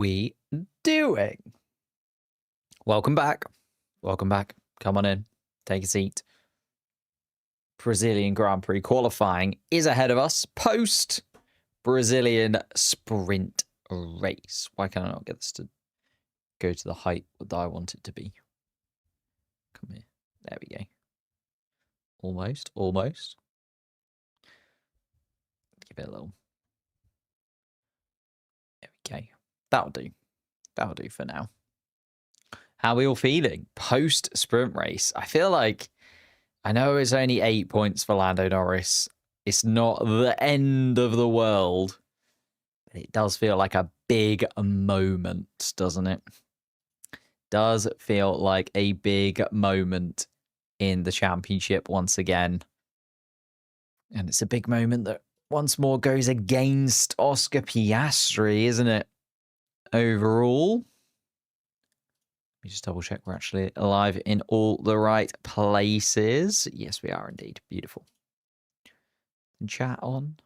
we doing? Welcome back. Welcome back. Come on in. Take a seat. Brazilian Grand Prix qualifying is ahead of us post Brazilian sprint race. Why can I not get this to go to the height that I want it to be? Come here. There we go. Almost. Give it a little. There we go. That'll do. That'll do for now. How are we all feeling post sprint race? I feel like, I know it's only 8 points for Lando Norris. It's not the end of the world, but it does feel like a big moment, doesn't it? Does feel like a big moment in the championship once again. And it's a big moment that once more goes against Oscar Piastri, isn't it? Overall. Let me just double check we're actually alive in all the right places. Yes, we are indeed. Beautiful. And chat on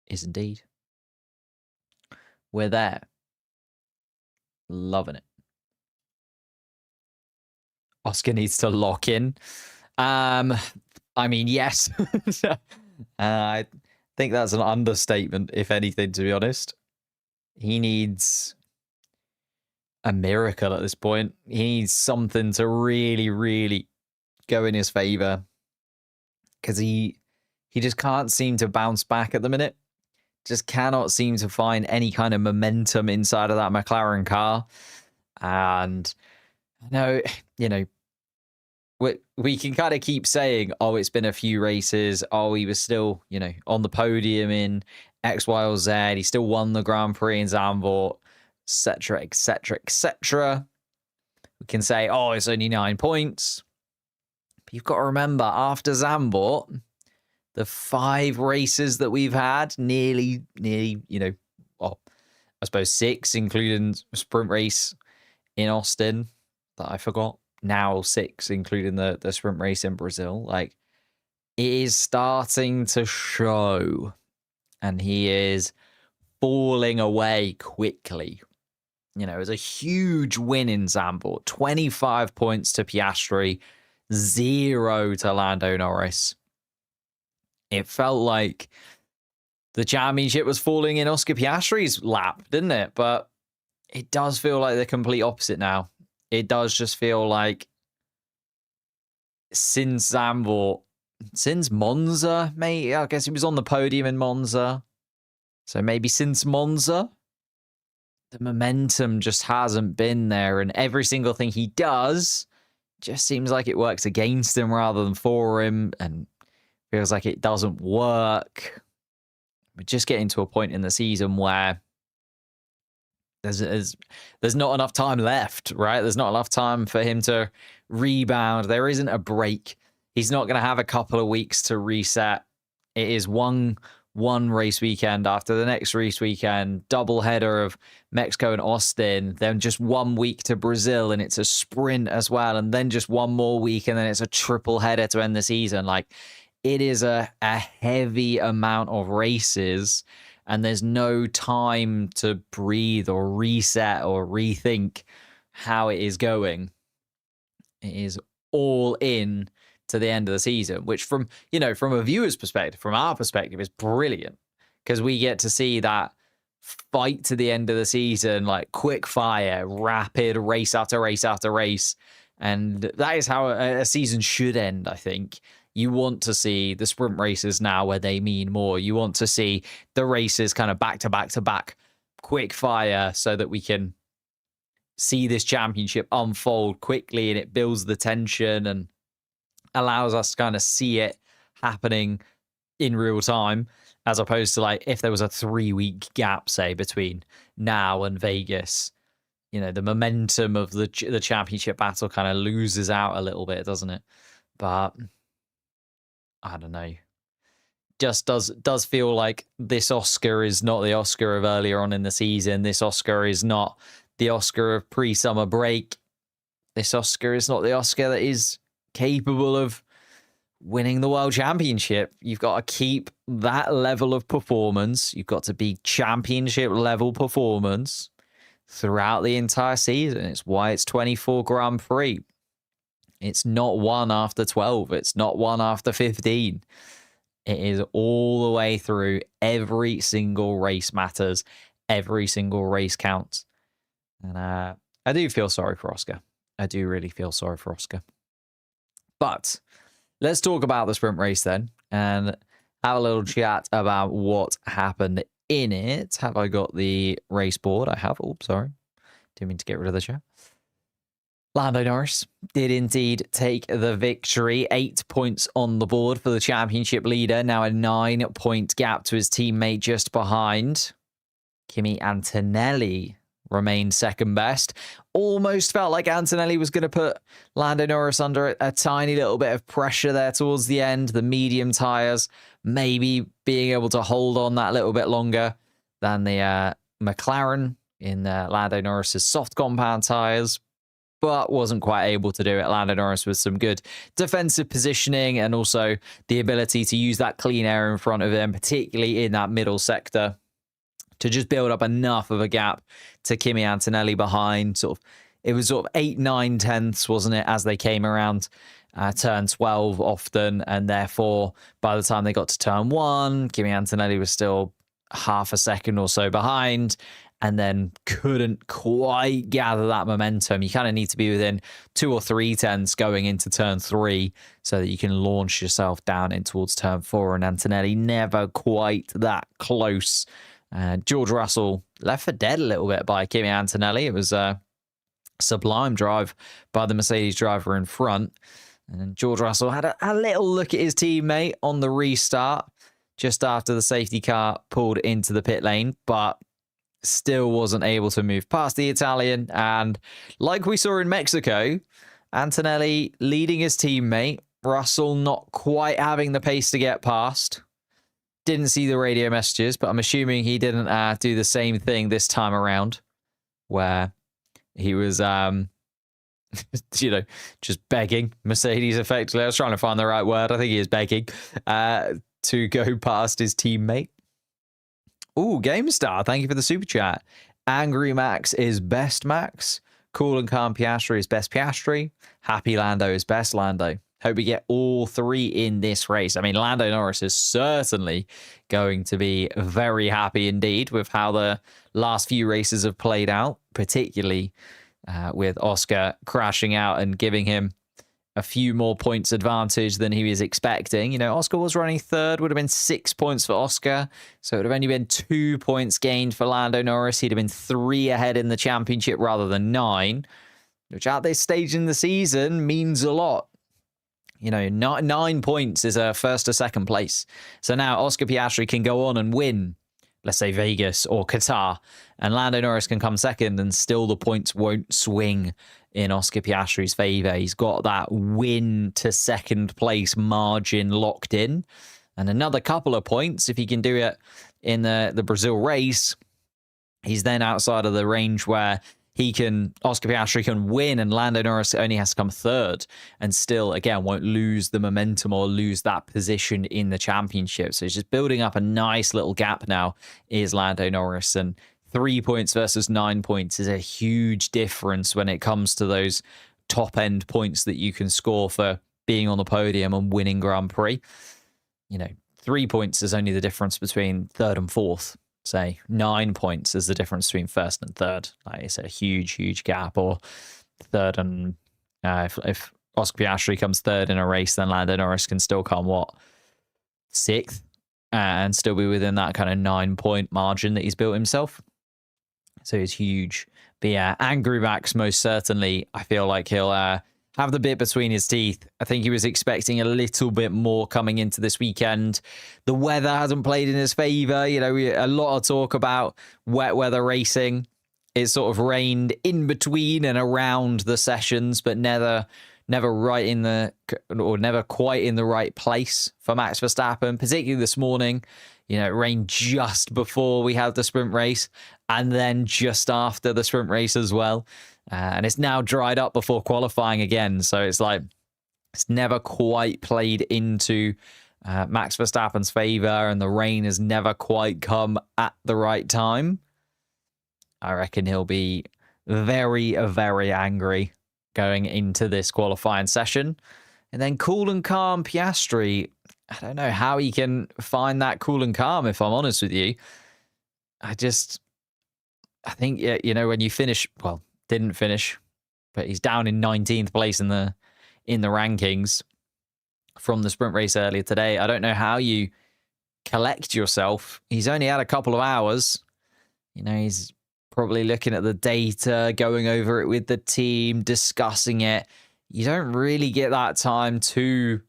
is indeed. We're there. Loving it. Oscar needs to lock in. I mean, yes. I think that's an understatement, if anything, to be honest. He needs a miracle at this point. He needs something to really, really go in his favor, because he just can't seem to bounce back at the minute. Just cannot seem to find any kind of momentum inside of that McLaren car. And I know, you know, we can kind of keep saying, oh, it's been a few races. Oh, he was still, you know, on the podium in X, Y, or Z. He still won the Grand Prix in Zandvoort, etc., etc., etc. We can say, oh, it's only 9 points. But you've got to remember, after Zandvoort, the 5 races that we've had, nearly, you know, well, I suppose 6, including sprint race in Austin that I forgot. Now 6, including the sprint race in Brazil. Like, it is starting to show. And he is falling away quickly. You know, it was a huge win in Zandvoort. 25 points to Piastri, 0 to Lando Norris. It felt like the championship was falling in Oscar Piastri's lap, didn't it? But it does feel like the complete opposite now. It does just feel like since Zandvoort, since Monza, maybe, I guess he was on the podium in Monza. So maybe since Monza, the momentum just hasn't been there. And every single thing he does just seems like it works against him rather than for him. And feels like it doesn't work. We're just getting to a point in the season where there's not enough time left, right? There's not enough time for him to rebound. There isn't a break. He's not going to have a couple of weeks to reset. It is one race weekend after the next race weekend, double header of Mexico and Austin, then just 1 week to Brazil, and it's a sprint as well, and then just one more week, and then it's a triple header to end the season. Like, it is a heavy amount of races, and there's no time to breathe or reset or rethink how it is going. It is all in to the end of the season, which from a viewer's perspective, from our perspective, is brilliant, because we get to see that fight to the end of the season, like quick fire, rapid race after race after race. And that is how a season should end, I think. You want to see the sprint races now where they mean more. You want to see the races kind of back to back to back, quick fire, so that we can see this championship unfold quickly, and it builds the tension and allows us to kind of see it happening in real time, as opposed to, like, if there was a 3-week gap, say, between now and Vegas, you know, the momentum of the championship battle kind of loses out a little bit, doesn't it? But I don't know. Just does feel like this Oscar is not the Oscar of earlier on in the season. This Oscar is not the Oscar of pre-summer break. This Oscar is not the Oscar that is capable of winning the world championship. You've got to keep that level of performance. You've got to be championship level performance. throughout the entire season. It's why it's 24 Grand Prix. It's not one after 12. It's not one after 15. It is all the way through. Every single race matters. Every single race counts. And I do feel sorry for Oscar. I do really feel sorry for Oscar. But let's talk about the sprint race then and have a little chat about what happened in it. Have I got the race board? I have. Oh, sorry. Didn't mean to get rid of the chat. Lando Norris did indeed take the victory. 8 points on the board for the championship leader. Now a 9-point gap to his teammate just behind. Kimi Antonelli remained second best. Almost felt like Antonelli was going to put Lando Norris under a tiny little bit of pressure there towards the end. The medium tyres maybe being able to hold on that little bit longer than the McLaren in Lando Norris's soft compound tyres, but wasn't quite able to do it. Lando Norris with some good defensive positioning and also the ability to use that clean air in front of him, particularly in that middle sector, to just build up enough of a gap to Kimi Antonelli behind. It was 8, 9 tenths, wasn't it, as they came around turn 12 often, and therefore by the time they got to turn 1, Kimi Antonelli was still half a second or so behind, and then couldn't quite gather that momentum. You kind of need to be within 2 or 3 tenths going into turn 3 so that you can launch yourself down in towards turn 4, and Antonelli never quite that close. George Russell left for dead a little bit by Kimi Antonelli. It was a sublime drive by the Mercedes driver in front. And George Russell had a little look at his teammate on the restart just after the safety car pulled into the pit lane, but still wasn't able to move past the Italian. And like we saw in Mexico, Antonelli leading his teammate, Russell not quite having the pace to get past. Didn't see the radio messages, but I'm assuming he didn't do the same thing this time around, where he was, just begging Mercedes effectively. I was trying to find the right word. I think he is begging to go past his teammate. Ooh, GameStar, thank you for the super chat. Angry Max is best Max. Cool and calm Piastri is best Piastri. Happy Lando is best Lando. Hope we get all 3 in this race. I mean, Lando Norris is certainly going to be very happy indeed with how the last few races have played out, particularly with Oscar crashing out and giving him a few more points advantage than he was expecting. You know, Oscar was running third, would have been 6 points for Oscar. So it would have only been 2 points gained for Lando Norris. He'd have been 3 ahead in the championship rather than 9, which at this stage in the season means a lot. You know, 9 points is a first to second place. So now Oscar Piastri can go on and win, let's say Vegas or Qatar, and Lando Norris can come second and still the points won't swing in Oscar Piastri's favor. He's got that win to second place margin locked in. And another couple of points, if he can do it in the Brazil race, he's then outside of the range where Oscar Piastri can win and Lando Norris only has to come third and still, again, won't lose the momentum or lose that position in the championship. So he's just building up a nice little gap now, is Lando Norris. And 3 points versus 9 points is a huge difference when it comes to those top-end points that you can score for being on the podium and winning Grand Prix. You know, 3 points is only the difference between third and fourth. Say 9 points is the difference between first and third. Like, it's a huge, huge gap. Or third and if Oscar Piastri comes third in a race, then Lando Norris can still come sixth and still be within that kind of 9 point margin that he's built himself. So it's huge. But yeah, Angry Max most certainly. I feel like he'll have the bit between his teeth. I think he was expecting a little bit more coming into this weekend. The weather hasn't played in his favor. You know, a lot of talk about wet weather racing. It sort of rained in between and around the sessions, but never quite in the right place for Max Verstappen, particularly this morning. You know, it rained just before we had the sprint race and then just after the sprint race as well. And it's now dried up before qualifying again. So it's like, it's never quite played into Max Verstappen's favor, and the rain has never quite come at the right time. I reckon he'll be very, very angry going into this qualifying session. And then cool and calm Piastri. I don't know how he can find that cool and calm, if I'm honest with you. I think, you know, when you finish, well, didn't finish, but he's down in 19th place in the rankings from the sprint race earlier today. I don't know how you collect yourself. He's only had a couple of hours. You know, he's probably looking at the data, going over it with the team, discussing it. You don't really get that time to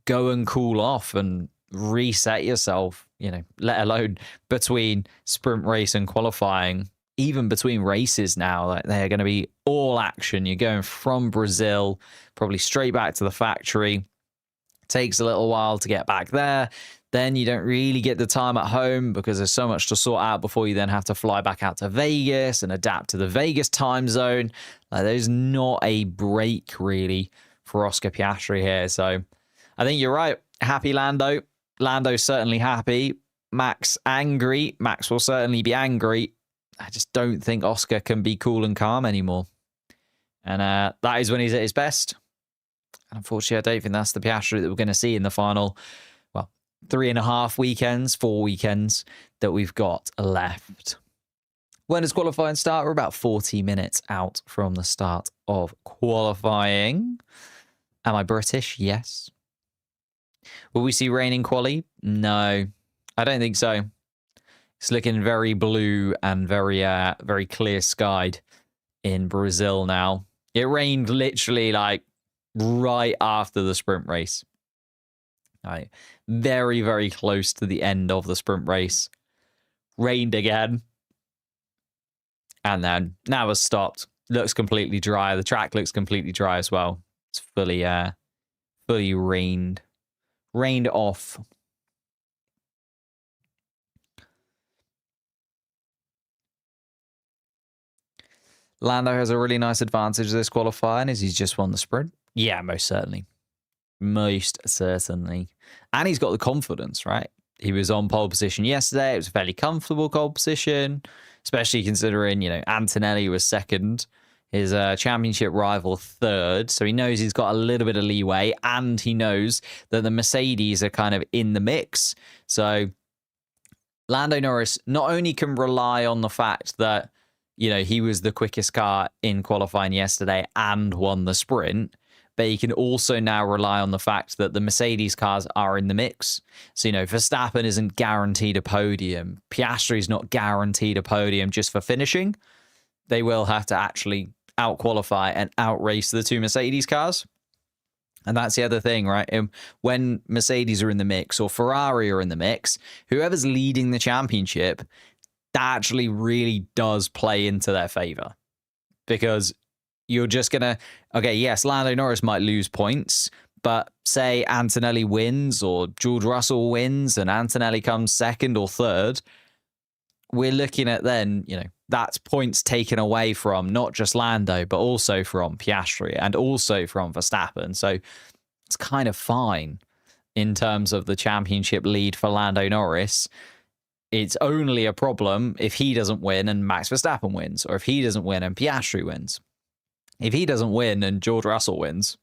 go and cool off and reset yourself, you know, let alone between sprint race and qualifying. Even between races now, like, they're going to be all action. You're going from Brazil, probably straight back to the factory. Takes a little while to get back there. Then you don't really get the time at home because there's so much to sort out before you then have to fly back out to Vegas and adapt to the Vegas time zone. Like, there's not a break really for Oscar Piastri here. So I think you're right. Happy Lando. Lando's certainly happy. Max angry. Max will certainly be angry. I just don't think Oscar can be cool and calm anymore. And that is when he's at his best. Unfortunately, I don't think that's the Piastri that we're going to see in the final, well, 4 weekends that we've got left. When does qualifying start? We're about 40 minutes out from the start of qualifying. Am I British? Yes. Will we see rain in quali? No, I don't think so. It's looking very blue and very clear skied in Brazil now. It rained literally like right after the sprint race. Right. Very, very close to the end of the sprint race. Rained again. And then now it's stopped. Looks completely dry. The track looks completely dry as well. It's fully rained. Rained off. Lando has a really nice advantage this qualifying as he's just won the sprint. Yeah, most certainly. Most certainly. And he's got the confidence, right? He was on pole position yesterday. It was a fairly comfortable pole position, especially considering, you know, Antonelli was second, his championship rival third. So he knows he's got a little bit of leeway, and he knows that the Mercedes are kind of in the mix. So Lando Norris not only can rely on the fact that, you know, he was the quickest car in qualifying yesterday and won the sprint, but he can also now rely on the fact that the Mercedes cars are in the mix. So, you know, Verstappen isn't guaranteed a podium. Piastri's not guaranteed a podium just for finishing. They will have to actually out-qualify and out-race the two Mercedes cars. And that's the other thing, right? When Mercedes are in the mix or Ferrari are in the mix, whoever's leading the championship, that actually really does play into their favor. Because you're just going to, okay, yes, Lando Norris might lose points, but say Antonelli wins or George Russell wins and Antonelli comes second or third, we're looking at then, you know, that's points taken away from not just Lando, but also from Piastri and also from Verstappen. So it's kind of fine in terms of the championship lead for Lando Norris. It's only a problem if he doesn't win and Max Verstappen wins, or if he doesn't win and Piastri wins. If he doesn't win and George Russell wins,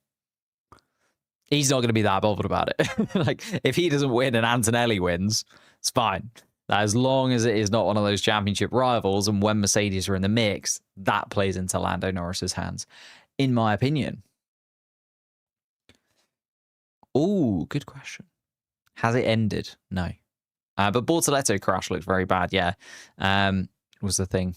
he's not going to be that bothered about it. Like, if he doesn't win and Antonelli wins, it's fine. As long as it is not one of those championship rivals, and when Mercedes are in the mix, that plays into Lando Norris's hands, in my opinion. Oh, good question. Has it ended? No. But Bortletto crash looked very bad, yeah. Was the thing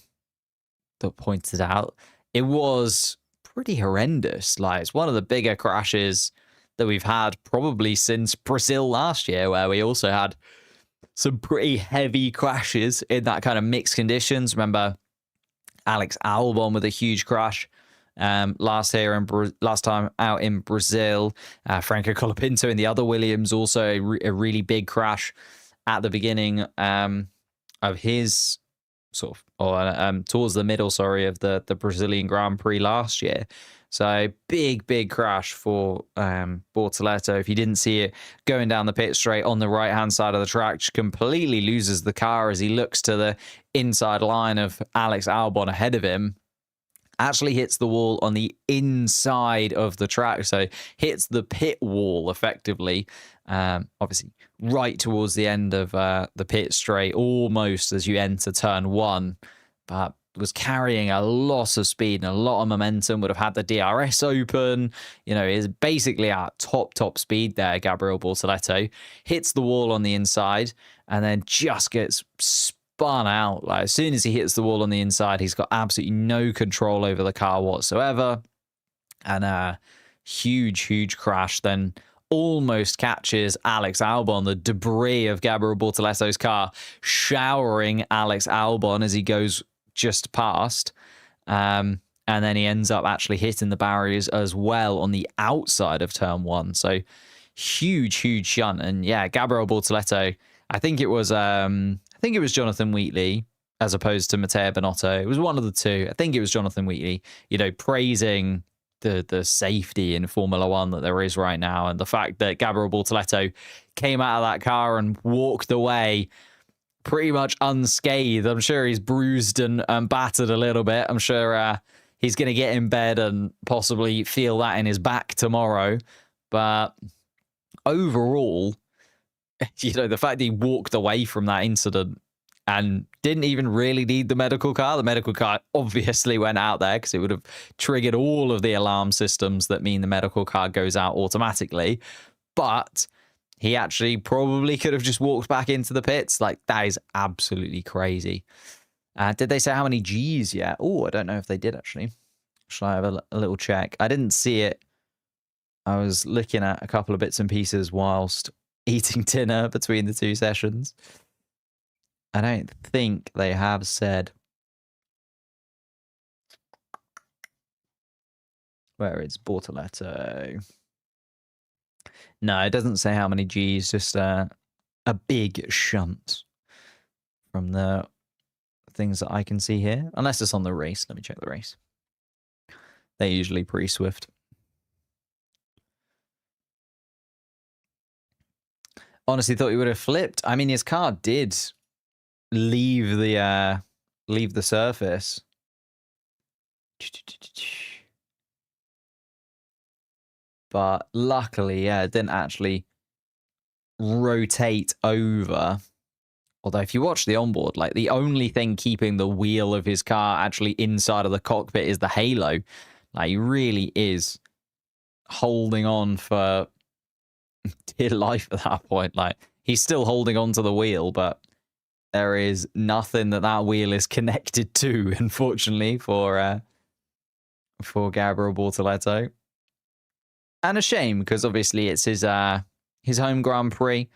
that pointed out. It was pretty horrendous. Like, it's one of the bigger crashes that we've had probably since Brazil last year, where we also had some pretty heavy crashes in that kind of mixed conditions. Remember Alex Albon with a huge crash last time out in Brazil. Franco Colapinto in the other Williams, also a really big crash at the beginning of his sort of, or towards the middle, sorry, of the Brazilian Grand Prix last year. So big crash for Bortletto. If you didn't see it, going down the pit straight on the right-hand side of the track, just completely loses the car as he looks to the inside line of Alex Albon ahead of him. Actually hits the wall on the inside of the track, so hits the pit wall effectively. Obviously, right towards the end of the pit straight, almost as you enter turn 1, but was carrying a lot of speed and a lot of momentum. Would have had the DRS open. You know, is basically at top speed there. Gabriel Bortletto hits the wall on the inside and then just gets spun out. Like, as soon as he hits the wall on the inside, he's got absolutely no control over the car whatsoever, and a huge crash. Then almost catches Alex Albon. The debris of Gabriel Bortoletto's car showering Alex Albon as he goes just past, and then he ends up actually hitting the barriers as well on the outside of turn 1. So huge shunt. And yeah, Gabriel Bortletto, I think it was Jonathan Wheatley as opposed to Matteo Binotto. It was one of the two. I think it was Jonathan Wheatley, you know, praising the safety in Formula One that there is right now, and the fact that Gabriel Bortletto came out of that car and walked away pretty much unscathed. I'm sure he's bruised and battered a little bit. I'm sure he's going to get in bed and possibly feel that in his back tomorrow. But overall, you know, the fact that he walked away from that incident and didn't even really need the medical car. The medical car obviously went out there because it would have triggered all of the alarm systems that mean the medical car goes out automatically. But he actually probably could have just walked back into the pits. Like, that is absolutely crazy. Did they say how many Gs yet? Oh, I don't know if they did, actually. Should I have a little check? I didn't see it. I was looking at a couple of bits and pieces whilst eating dinner between the two sessions. I don't think they have said. Where is Bortletto? No, it doesn't say how many Gs, just a big shunt from the things that I can see here. Unless it's on the race. Let me check the race. They're usually pretty swift. Honestly, thought he would have flipped. I mean, his car did leave the surface. But luckily, yeah, it didn't actually rotate over. Although if you watch the onboard, like, the only thing keeping the wheel of his car actually inside of the cockpit is the halo. Like, he really is holding on for dear life at that point. Like, he's still holding on to the wheel, but there is nothing that wheel is connected to, unfortunately, for Gabriel Bortletto. And a shame, because obviously it's his home Grand Prix.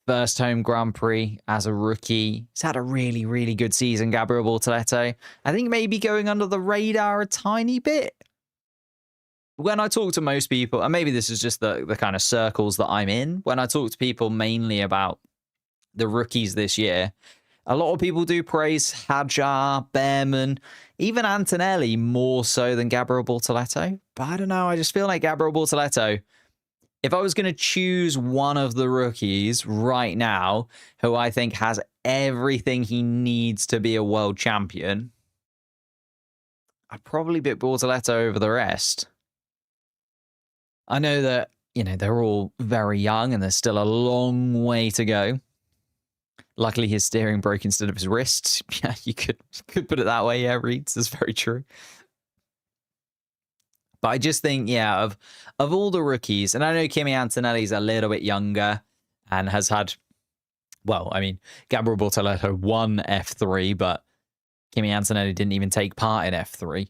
First home Grand Prix as a rookie. He's had a really good season, Gabriel Bortletto. I think maybe going under the radar a tiny bit. When I talk to most people, and maybe this is just the kind of circles that I'm in, when I talk to people mainly about the rookies this year, a lot of people do praise Hadjar, Behrman, even Antonelli more so than Gabriel Bortletto. But I don't know, I just feel like Gabriel Bortletto, if I was going to choose one of the rookies right now who I think has everything he needs to be a world champion, I'd probably pick Bortletto over the rest. I know that, you know, they're all very young and there's still a long way to go. Luckily, his steering broke instead of his wrist. Yeah, you could put it that way. Yeah, Reeds, that's very true. But I just think, yeah, of all the rookies, and I know Kimi Antonelli's a little bit younger and has had, well, I mean, Gabriel Bortletto won F3, but Kimi Antonelli didn't even take part in F3.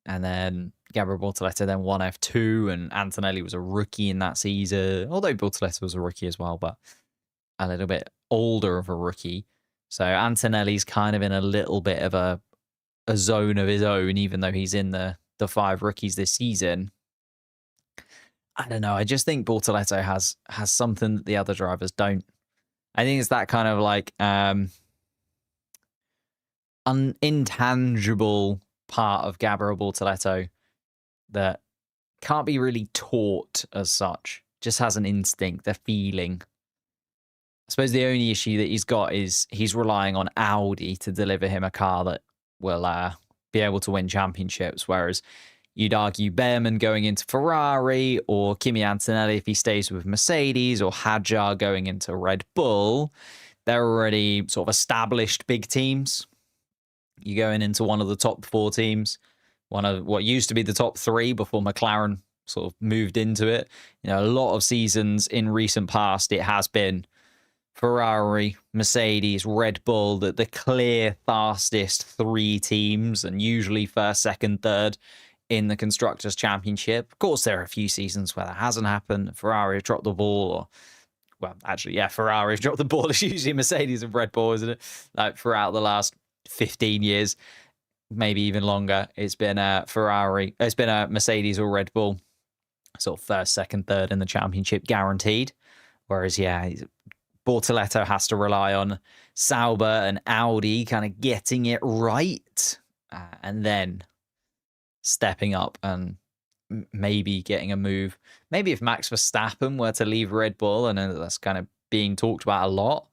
And then Gabriel Bortletto then won F2, and Antonelli was a rookie in that season, although Bortletto was a rookie as well, but a little bit older of a rookie. So Antonelli's kind of in a little bit of a zone of his own, even though he's in the 5 rookies this season. I don't know. I just think Bortletto has something that the other drivers don't. I think it's that kind of like intangible part of Gabriel Bortletto that can't be really taught as such. Just has an instinct, a feeling. I suppose the only issue that he's got is he's relying on Audi to deliver him a car that will be able to win championships, whereas you'd argue Behrman going into Ferrari, or Kimi Antonelli if he stays with Mercedes, or Hadjar going into Red Bull, they're already sort of established big teams. You're going into one of the top 4 teams, one of what used to be the top 3 before McLaren sort of moved into it. You know, a lot of seasons in recent past, it has been Ferrari, Mercedes, Red Bull, the clear fastest 3 teams, and usually first, second, third in the Constructors' Championship. Of course, there are a few seasons where that hasn't happened. Ferrari have dropped the ball, or, well, actually, yeah, Ferrari have dropped the ball. It's usually Mercedes and Red Bull, isn't it? Like, throughout the last 15 years, maybe even longer, it's been Ferrari, it's been a Mercedes or Red Bull, sort of first, second, third in the championship, guaranteed. Whereas, yeah, Bortletto has to rely on Sauber and Audi kind of getting it right, and then stepping up and maybe getting a move. Maybe if Max Verstappen were to leave Red Bull, and that's kind of being talked about a lot,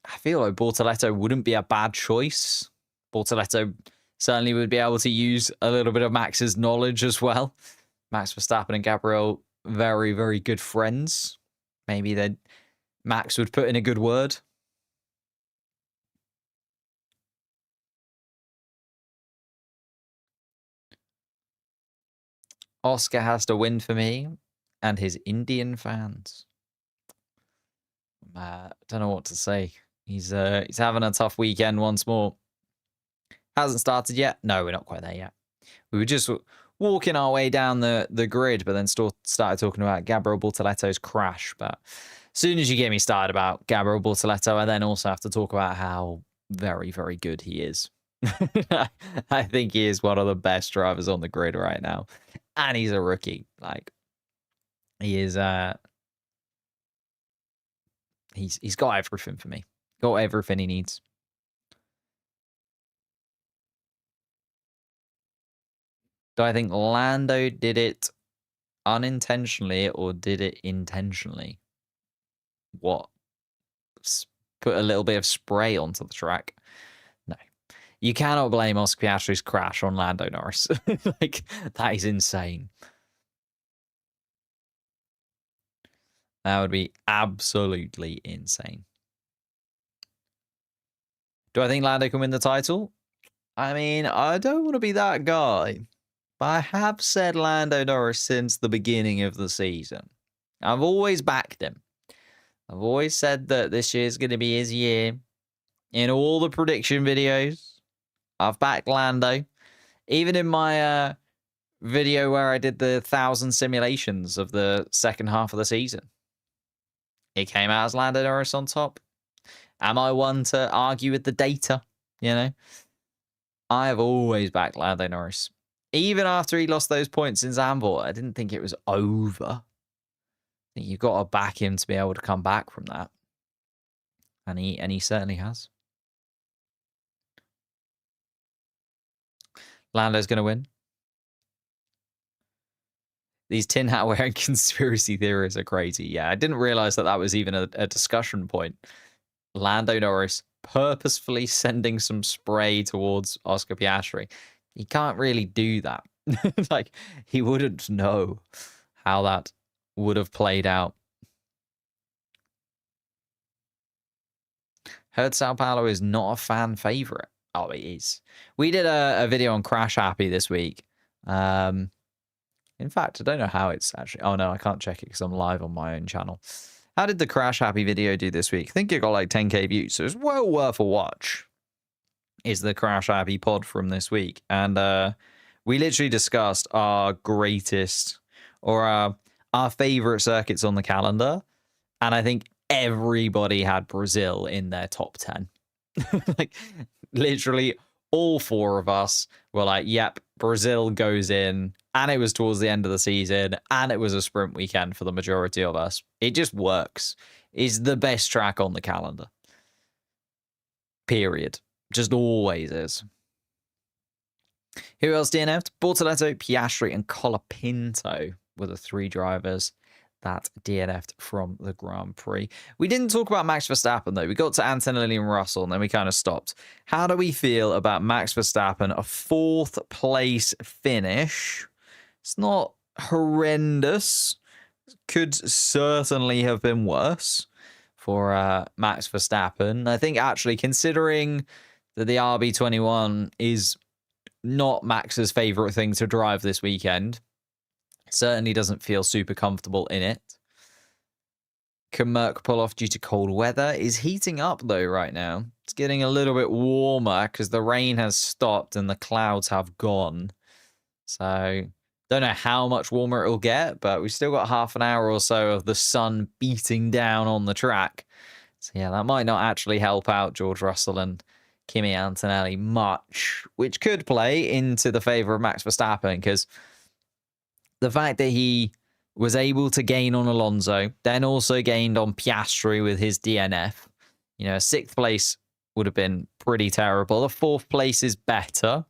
I feel like Bortletto wouldn't be a bad choice. Bortletto certainly would be able to use a little bit of Max's knowledge as well. Max Verstappen and Gabriel, very, very good friends. Maybe Max would put in a good word. Oscar has to win for me and his Indian fans. I don't know what to say. He's having a tough weekend once more. Hasn't started yet. No, we're not quite there yet. We were just walking our way down the grid, but then started talking about Gabriel Bortoletto's crash. But as soon as you get me started about Gabriel Bortletto, I then also have to talk about how very, very good he is. I think he is one of the best drivers on the grid right now. And he's a rookie. Like, he is he's got everything for me. Got everything he needs. Do I think Lando did it unintentionally or did it intentionally? What? Put a little bit of spray onto the track? No. You cannot blame Oscar Piastri's crash on Lando Norris. Like, that is insane. That would be absolutely insane. Do I think Lando can win the title? I mean, I don't want to be that guy, but I have said Lando Norris since the beginning of the season. I've always backed him. I've always said that this year is going to be his year. In all the prediction videos, I've backed Lando. Even in my video where I did the 1,000 simulations of the second half of the season, it came out as Lando Norris on top. Am I one to argue with the data? You know, I have always backed Lando Norris. Even after he lost those points in Zandvoort, I didn't think it was over. I think you've got to back him to be able to come back from that. And he certainly has. Lando's going to win. These tin hat wearing conspiracy theories are crazy. Yeah, I didn't realize that was even a discussion point. Lando Norris purposefully sending some spray towards Oscar Piastri. He can't really do that. Like, he wouldn't know how that would have played out. Heard São Paulo is not a fan favorite. Oh, it is. We did a video on Crash Happy this week. In fact, I don't know how it's actually... Oh, no, I can't check it because I'm live on my own channel. How did the Crash Happy video do this week? I think it got like 10k views, so it's well worth a watch. Is the Crash Happy pod from this week. And we literally discussed our greatest or our favorite circuits on the calendar. And I think everybody had Brazil in their top 10. Like, literally all 4 of us were like, yep, Brazil goes in. And it was towards the end of the season. And it was a sprint weekend for the majority of us. It just works. It's the best track on the calendar. Period. Just always is. Who else DNF'd? Bortletto, Piastri, and Colapinto were the 3 drivers that DNF'd from the Grand Prix. We didn't talk about Max Verstappen, though. We got to Antonelli and Russell, and then we kind of stopped. How do we feel about Max Verstappen? A 4th place finish. It's not horrendous. Could certainly have been worse for Max Verstappen. I think actually considering that the RB21 is not Max's favorite thing to drive this weekend, certainly doesn't feel super comfortable in it. Can Merc pull off due to cold weather? Is heating up though right now. It's getting a little bit warmer because the rain has stopped and the clouds have gone. So don't know how much warmer it'll get, but we've still got half an hour or so of the sun beating down on the track. So yeah, that might not actually help out George Russell and Kimi Antonelli much, which could play into the favor of Max Verstappen, because the fact that he was able to gain on Alonso, then also gained on Piastri with his DNF. You know, a 6th place would have been pretty terrible. A 4th place is better.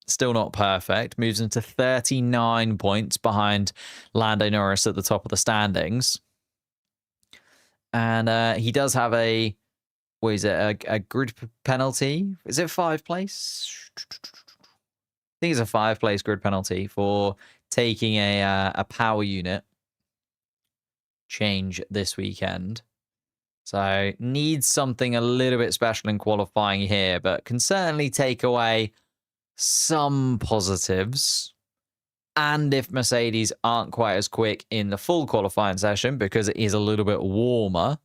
Still not perfect. Moves into 39 points behind Lando Norris at the top of the standings. And he does have a, what is it, a grid penalty? Is it 5th place? I think it's a 5th place grid penalty for taking a power unit change this weekend. So needs something a little bit special in qualifying here, but can certainly take away some positives. And if Mercedes aren't quite as quick in the full qualifying session, because it is a little bit warmer,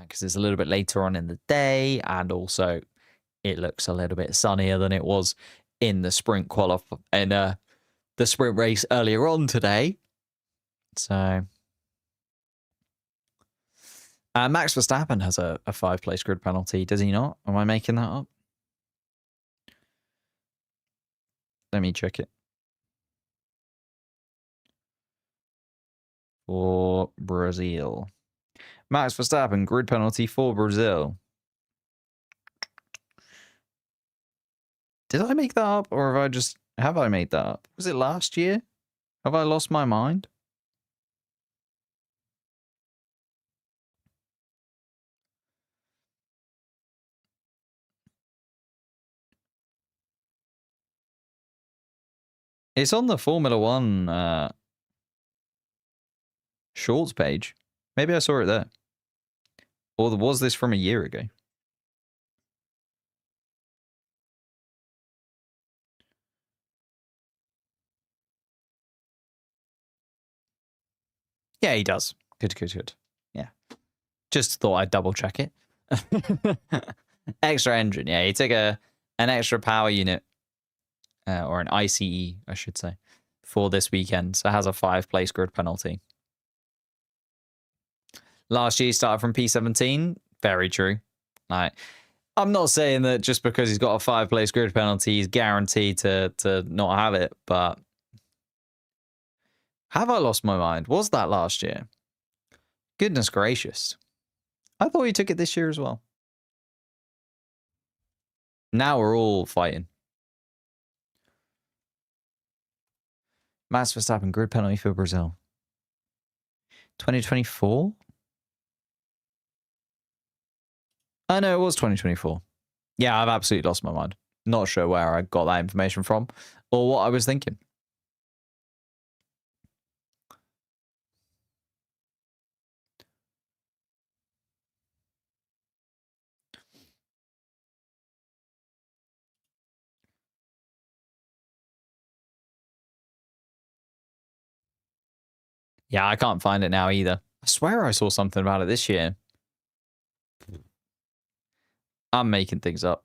because it's a little bit later on in the day, and also it looks a little bit sunnier than it was in the sprint the sprint race earlier on today. So Max Verstappen has a 5-place grid penalty, does he not? Am I making that up? Let me check it. For Brazil. Max Verstappen, grid penalty for Brazil. Did I make that up, or have I made that up? Was it last year? Have I lost my mind? It's on the Formula One shorts page. Maybe I saw it there. Or was this from a year ago? Yeah, he does. Good. Yeah. Just thought I'd double check it. Extra engine. Yeah, he took an extra power unit, or an ICE, I should say, for this weekend. So it has a 5-place grid penalty. Last year he started from P17. Very true. Like, I'm not saying that just because he's got a 5-place grid penalty, he's guaranteed to not have it, but have I lost my mind? Was that last year? Goodness gracious. I thought he took it this year as well. Now we're all fighting. Max Verstappen, grid penalty for Brazil. 2024? I know it was 2024. Yeah, I've absolutely lost my mind. Not sure where I got that information from or what I was thinking. Yeah, I can't find it now either. I swear I saw something about it this year. I'm making things up.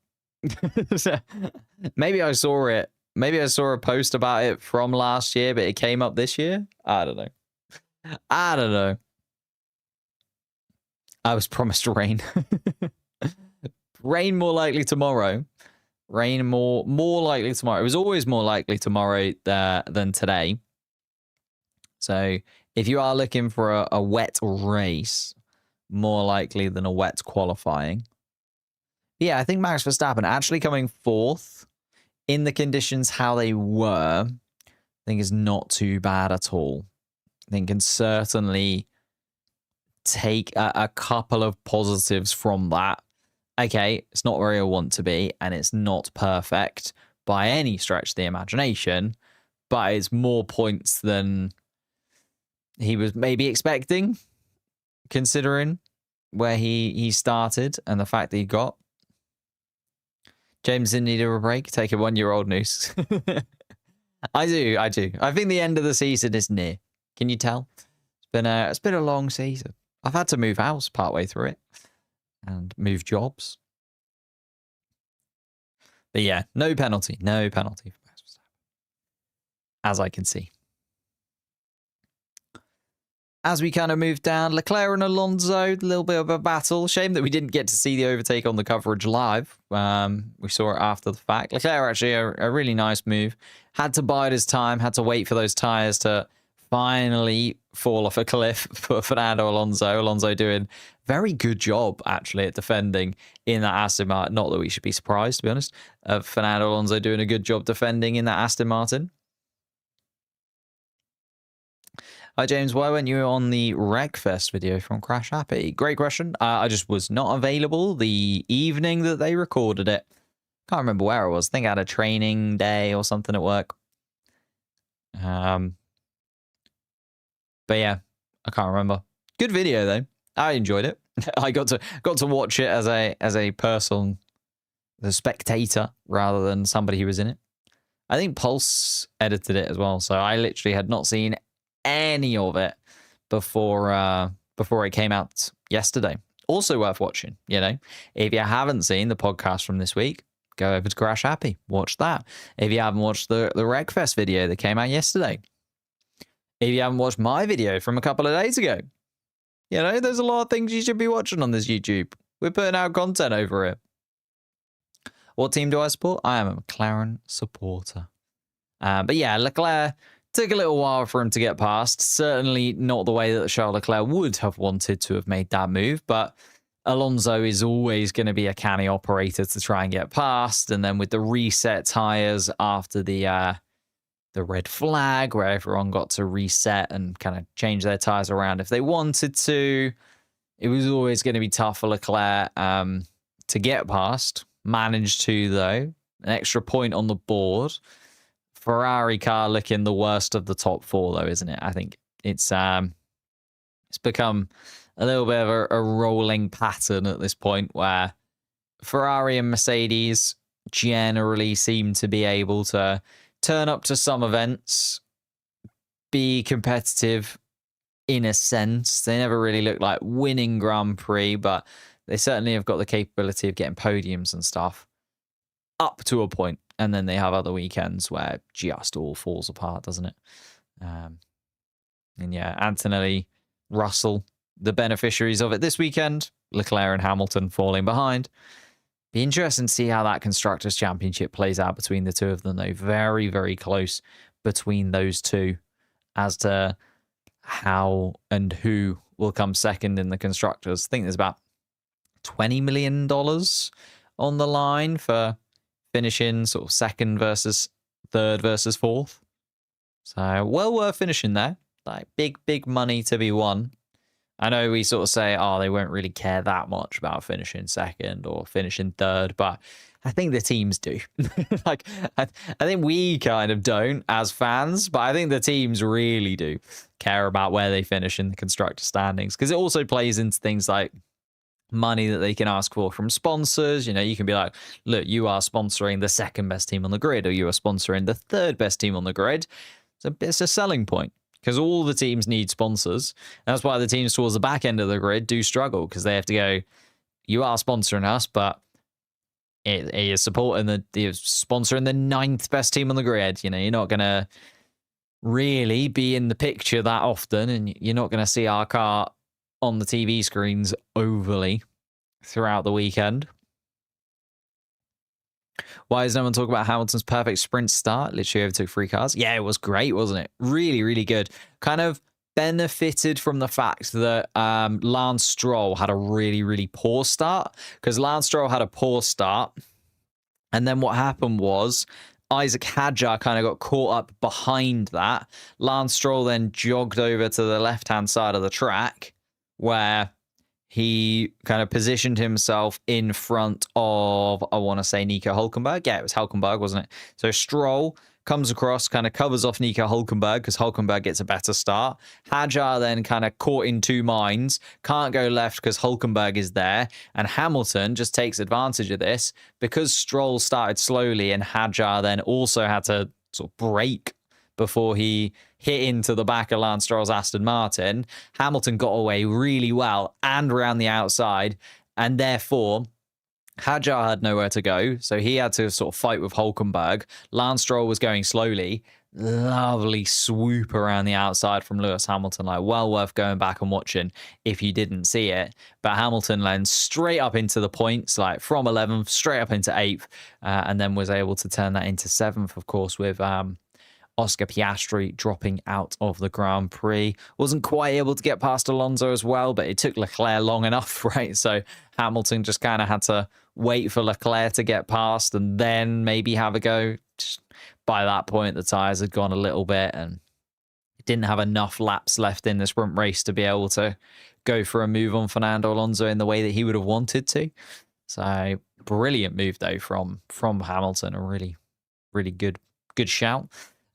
Maybe I saw it. Maybe I saw a post about it from last year, but it came up this year. I don't know. I don't know. I was promised rain. Rain more likely tomorrow. Rain more likely tomorrow. It was always more likely tomorrow than today. So if you are looking for a wet race, more likely than a wet qualifying. Yeah, I think Max Verstappen actually coming fourth in the conditions how they were, I think is not too bad at all. I think can certainly take a couple of positives from that. Okay, it's not where I want to be, and it's not perfect by any stretch of the imagination, but it's more points than he was maybe expecting, considering where he started and the fact that he got. James didn't need a break. Take a 1-year-old noose. I do. I think the end of the season is near. Can you tell? It's been a long season. I've had to move house partway through it and move jobs. But yeah, no penalty. No penalty for Max Verstappen, as I can see. As we kind of move down, Leclerc and Alonso, a little bit of a battle. Shame that we didn't get to see the overtake on the coverage live. We saw it after the fact. Leclerc actually a really nice move. Had to bide his time, had to wait for those tyres to finally fall off a cliff for Fernando Alonso. Alonso doing very good job, actually, at defending in that Aston Martin. Not that we should be surprised, to be honest, of Fernando Alonso doing a good job defending in that Aston Martin. Hi, James. Why weren't you on the Wreckfest video from Crash Happy? Great question. I just was not available the evening that they recorded it. Can't remember where I was. I think I had a training day or something at work. But yeah, I can't remember. Good video though. I enjoyed it. I got to watch it as a person, the spectator, rather than somebody who was in it. I think Pulse edited it as well, so I literally had not seen any of it before it came out yesterday. Also worth watching, you know. If you haven't seen the podcast from this week, go over to Crash Happy, watch that. If you haven't watched the Wreckfest video that came out yesterday, if you haven't watched my video from a couple of days ago, you know, there's a lot of things you should be watching on this YouTube. We're putting out content over it. What team do I support? I am a McLaren supporter. But yeah, Leclerc took a little while for him to get past. Certainly not the way that Charles Leclerc would have wanted to have made that move, but Alonso is always going to be a canny operator to try and get past. And then with the reset tyres after the red flag, where everyone got to reset and kind of change their tyres around if they wanted to, it was always going to be tough for Leclerc to get past. Managed to, though. An extra point on the board. Ferrari car looking the worst of the top four, though, isn't it? I think it's become a little bit of a rolling pattern at this point where Ferrari and Mercedes generally seem to be able to turn up to some events, be competitive in a sense. They never really look like winning Grand Prix, but they certainly have got the capability of getting podiums and stuff up to a point. And then they have other weekends where it just all falls apart, doesn't it? And yeah, Antonelli, Russell, the beneficiaries of it this weekend. Leclerc and Hamilton falling behind. Be interesting to see how that Constructors' Championship plays out between the two of them, though. Very, very close between those two as to how and who will come second in the Constructors. I think there's about $20 million on the line for finishing sort of second versus third versus fourth. So well worth finishing there. Like big money to be won. I know we sort of say, oh, they won't really care that much about finishing second or finishing third, but I think the teams do. Like, I think we kind of don't as fans, but I think the teams really do care about where they finish in the constructor standings, because it also plays into things like money that they can ask for from sponsors. You know, you can be like, look, you are sponsoring the second best team on the grid, or you are sponsoring the third best team on the grid. So it's a selling point, because all the teams need sponsors. And that's why the teams towards the back end of the grid do struggle, because they have to go, you are sponsoring us, but it is supporting you're sponsoring the 9th best team on the grid. You know, you're not going to really be in the picture that often, and you're not going to see our car on the TV screens overly throughout the weekend. Why is no one talking about Hamilton's perfect sprint start? Literally overtook 3 cars. Yeah, it was great, wasn't it? Really, really good. Kind of benefited from the fact that Lance Stroll had a really, really poor start, because Lance Stroll had a poor start. And then what happened was Isaac Hadjar kind of got caught up behind that. Lance Stroll then jogged over to the left-hand side of the track where he kind of positioned himself in front of, I want to say, Nico Hülkenberg. Yeah, it was Hülkenberg, wasn't it? So Stroll comes across, kind of covers off Nico Hülkenberg because Hülkenberg gets a better start. Hadjar then kind of caught in two minds, can't go left because Hülkenberg is there, and Hamilton just takes advantage of this because Stroll started slowly and Hadjar then also had to sort of brake before he hit into the back of Lance Stroll's Aston Martin. Hamilton got away really well and around the outside, and therefore Hadjar had nowhere to go, so he had to sort of fight with Hülkenberg. Lance Stroll was going slowly. Lovely swoop around the outside from Lewis Hamilton, like well worth going back and watching if you didn't see it. But Hamilton lands straight up into the points, like from 11th straight up into 8th, and then was able to turn that into 7th, of course, with Oscar Piastri dropping out of the Grand Prix. Wasn't quite able to get past Alonso as well, but it took Leclerc long enough, right? So Hamilton just kind of had to wait for Leclerc to get past and then maybe have a go. Just by that point, the tyres had gone a little bit and didn't have enough laps left in the sprint race to be able to go for a move on Fernando Alonso in the way that he would have wanted to. So brilliant move, though, from Hamilton. A really, really good shout.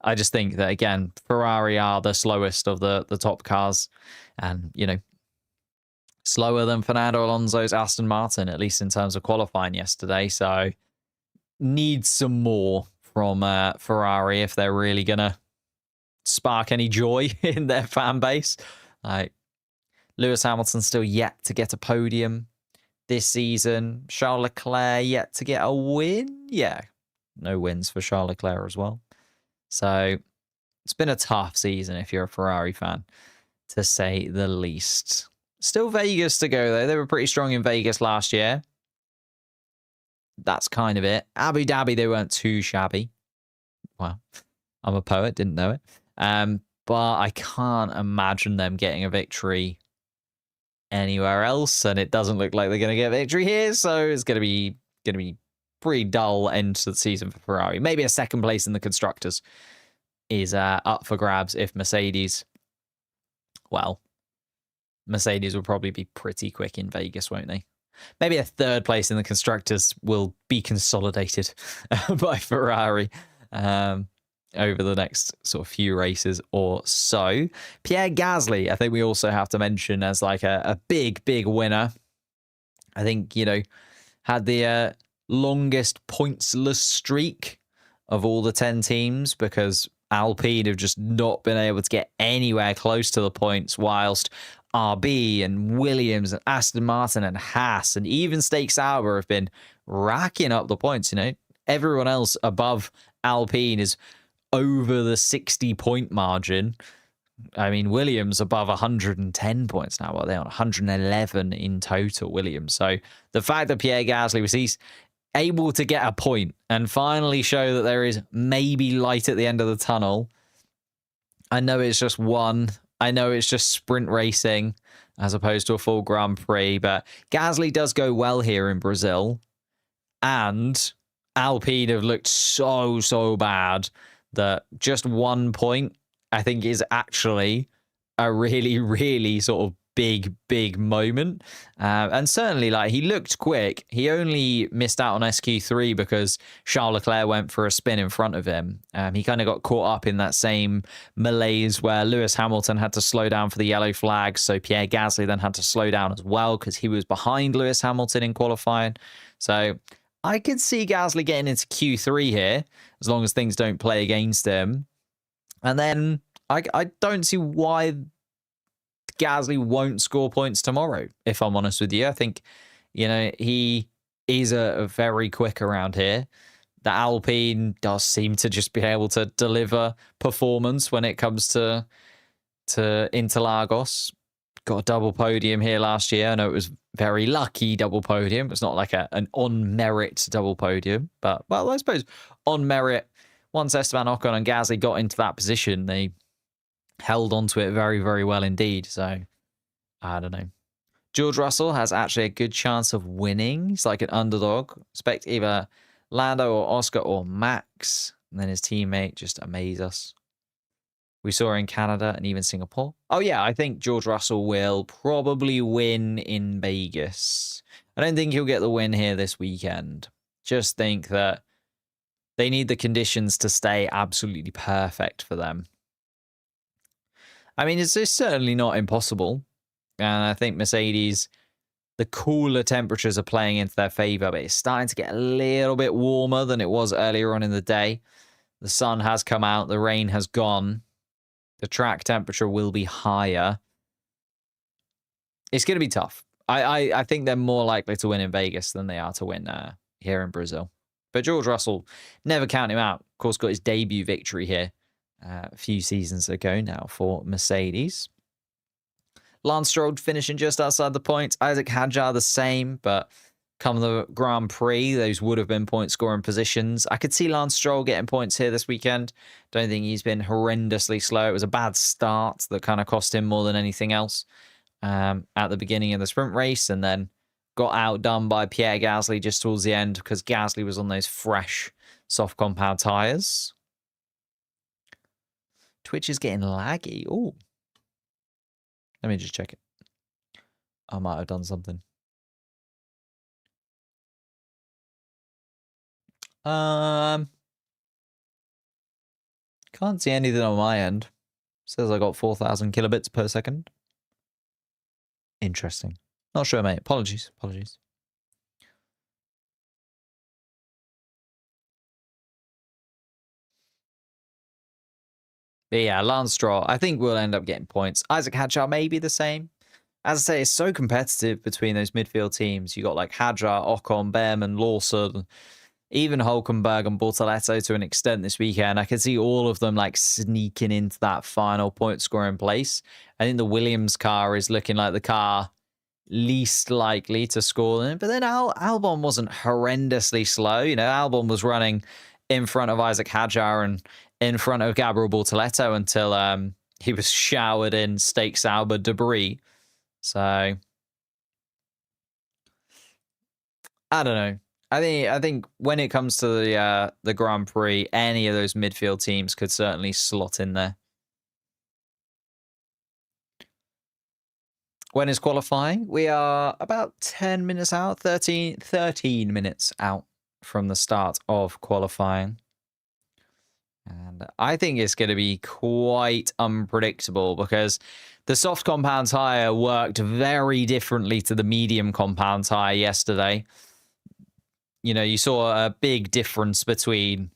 I just think that, again, Ferrari are the slowest of the top cars and, you know, slower than Fernando Alonso's Aston Martin, at least in terms of qualifying yesterday. So need some more from Ferrari if they're really going to spark any joy in their fan base. Like, Lewis Hamilton still yet to get a podium this season. Charles Leclerc yet to get a win. Yeah, no wins for Charles Leclerc as well. So it's been a tough season if you're a Ferrari fan, to say the least. Still Vegas to go, though. They were pretty strong in Vegas last year. That's kind of it. Abu Dhabi, they weren't too shabby. Well, I'm a poet, didn't know it. But I can't imagine them getting a victory anywhere else, and it doesn't look like they're going to get a victory here, so it's going to be pretty dull end to the season for Ferrari. Maybe a second place in the Constructors is up for grabs if Mercedes, well, Mercedes will probably be pretty quick in Vegas, won't they? Maybe a third place in the Constructors will be consolidated by Ferrari over the next sort of few races or so. Pierre Gasly, I think we also have to mention as like a big winner. I think, you know, had the longest pointsless streak of all the 10 teams because Alpine have just not been able to get anywhere close to the points, whilst RB and Williams and Aston Martin and Haas and even Stake Sauber have been racking up the points. You know, everyone else above Alpine is over the 60-point margin. I mean, Williams above 110 points now. Well, they're on 111 in total, Williams. So the fact that Pierre Gasly was he's able to get a point and finally show that there is maybe light at the end of the tunnel. I know it's just one. I know it's just sprint racing as opposed to a full Grand Prix, but Gasly does go well here in Brazil. And Alpine have looked so bad that just 1 point, I think, is actually a really sort of big moment. And certainly, like, he looked quick. He only missed out on SQ3 because Charles Leclerc went for a spin in front of him. He kind of got caught up in that same malaise where Lewis Hamilton had to slow down for the yellow flag. So Pierre Gasly then had to slow down as well because he was behind Lewis Hamilton in qualifying. So I could see Gasly getting into Q3 here as long as things don't play against him. And then I don't see why Gasly won't score points tomorrow, if I'm honest with you. I think, you know, he is a very quick around here. The Alpine does seem to just be able to deliver performance when it comes to Interlagos. Got a double podium here last year. I know it was very lucky double podium. It's not like an on-merit double podium. But, well, I suppose on merit, once Esteban Ocon and Gasly got into that position, they held onto it very, very well indeed. So, I don't know. George Russell has actually a good chance of winning. He's like an underdog. Expect either Lando or Oscar or Max. And then his teammate just amaze us. We saw in Canada and even Singapore. Oh, yeah, I think George Russell will probably win in Vegas. I don't think he'll get the win here this weekend. Just think that they need the conditions to stay absolutely perfect for them. I mean, it's certainly not impossible. And I think Mercedes, the cooler temperatures are playing into their favor, but it's starting to get a little bit warmer than it was earlier on in the day. The sun has come out. The rain has gone. The track temperature will be higher. It's going to be tough. I think they're more likely to win in Vegas than they are to win here in Brazil. But George Russell, never count him out. Of course, got his debut victory here a few seasons ago now for Mercedes. Lance Stroll finishing just outside the points. Isaac Hadjar the same, but come the Grand Prix, those would have been point-scoring positions. I could see Lance Stroll getting points here this weekend. Don't think he's been horrendously slow. It was a bad start that kind of cost him more than anything else at the beginning of the sprint race, and then got outdone by Pierre Gasly just towards the end because Gasly was on those fresh soft compound tyres. Twitch is getting laggy. Ooh. Let me just check it. I might have done something. Can't see anything on my end. Says I got 4,000 kilobits per second. Interesting. Not sure, mate. Apologies. Apologies. But yeah, Lance Stroll, I think we'll end up getting points. Isaac Hadjar may be the same. As I say, it's so competitive between those midfield teams. You got like Hadjar, Ocon, Behrman, Lawson, even Hulkenberg and Bortletto to an extent this weekend. I can see all of them like sneaking into that final point scoring place. I think the Williams car is looking like the car least likely to score in. But then Albon wasn't horrendously slow. You know, Albon was running in front of Isaac Hadjar and in front of Gabriel Bortletto until he was showered in Stake Sauber debris. So I don't know. I think when it comes to the Grand Prix, any of those midfield teams could certainly slot in there. When is qualifying? We are about 10 minutes out, 13 minutes out from the start of qualifying. And I think it's going to be quite unpredictable because the soft compound tyre worked very differently to the medium compound tyre yesterday. You know, you saw a big difference between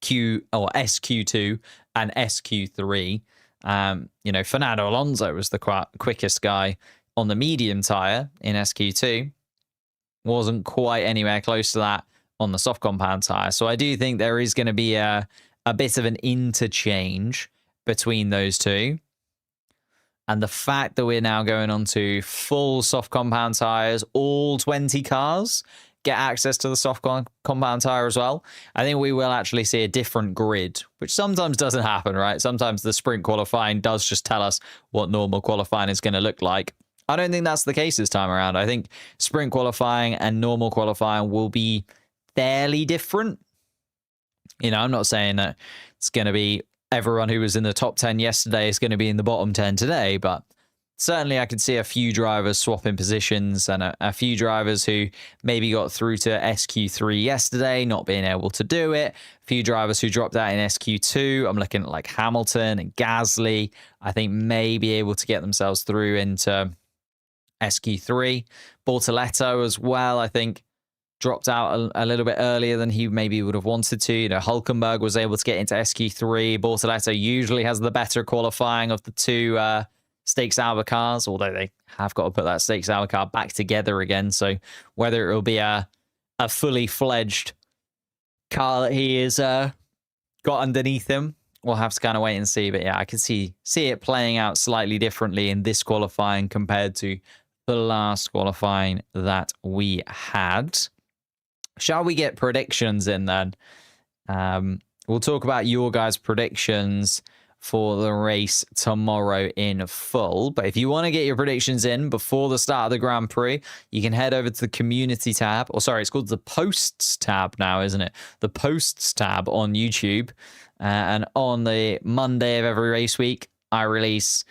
SQ2 and SQ3. You know, Fernando Alonso was the quickest guy on the medium tyre in SQ2. Wasn't quite anywhere close to that on the soft compound tyre. So I do think there is going to be a bit of an interchange between those two. And the fact that we're now going on to full soft compound tyres, all 20 cars get access to the soft compound tyre as well, I think we will actually see a different grid, which sometimes doesn't happen, right? Sometimes the sprint qualifying does just tell us what normal qualifying is going to look like. I don't think that's the case this time around. I think sprint qualifying and normal qualifying will be fairly different. You know, I'm not saying that it's going to be everyone who was in the top 10 yesterday is going to be in the bottom 10 today, but certainly I could see a few drivers swapping positions and a few drivers who maybe got through to SQ3 yesterday, not being able to do it. A few drivers who dropped out in SQ2. I'm looking at like Hamilton and Gasly. I think may be able to get themselves through into SQ3. Bortletto as well, I think, dropped out a little bit earlier than he maybe would have wanted to. You know, Hulkenberg was able to get into SQ3. Bortletto usually has the better qualifying of the two Stake Sauber cars, although they have got to put that Stake Sauber car back together again. So whether it will be a fully fledged car that he is got underneath him, we'll have to kind of wait and see. But yeah, I can see it playing out slightly differently in this qualifying compared to the last qualifying that we had. Shall we get predictions in then? We'll talk about your guys' predictions for the race tomorrow in full. But if you want to get your predictions in before the start of the Grand Prix, you can head over to the community tab. Or sorry, it's called the posts tab now, isn't it? The posts tab on YouTube. And on the Monday of every race week, I release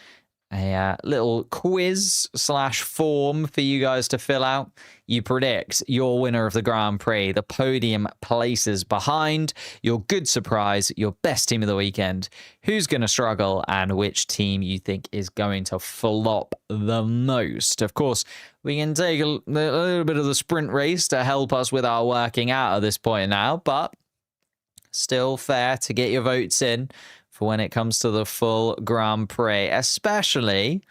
a little quiz / form for you guys to fill out. You predict your winner of the Grand Prix, the podium places behind, your good surprise, your best team of the weekend, who's going to struggle, and which team you think is going to flop the most. Of course, we can take a little bit of the sprint race to help us with our working out at this point now, but still fair to get your votes in for when it comes to the full Grand Prix, especially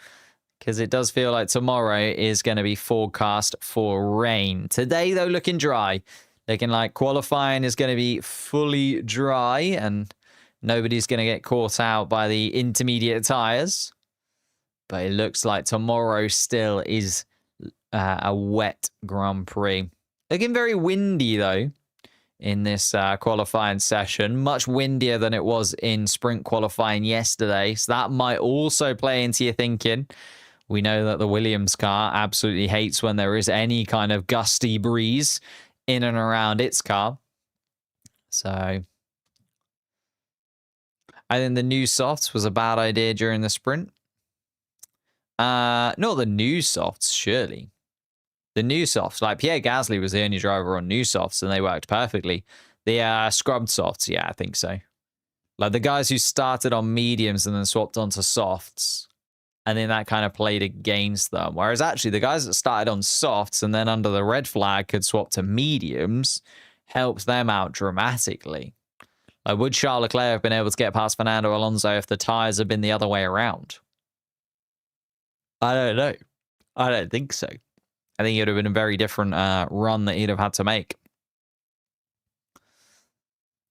because it does feel like tomorrow is going to be forecast for rain. Today, though, looking dry. Looking like qualifying is going to be fully dry and nobody's going to get caught out by the intermediate tyres. But it looks like tomorrow still is a wet Grand Prix. Looking very windy, though, in this qualifying session. Much windier than it was in sprint qualifying yesterday. So that might also play into your thinking. We know that the Williams car absolutely hates when there is any kind of gusty breeze in and around its car. So I think the new softs was a bad idea during the sprint. Not the new softs, surely. The new softs, like Pierre Gasly was the only driver on new softs and they worked perfectly. The scrubbed softs, yeah, I think so. Like the guys who started on mediums and then swapped onto softs, and then that kind of played against them. Whereas actually the guys that started on softs and then under the red flag could swap to mediums helped them out dramatically. Like, would Charles Leclerc have been able to get past Fernando Alonso if the tyres had been the other way around? I don't know. I don't think so. I think it would have been a very different run that he'd have had to make.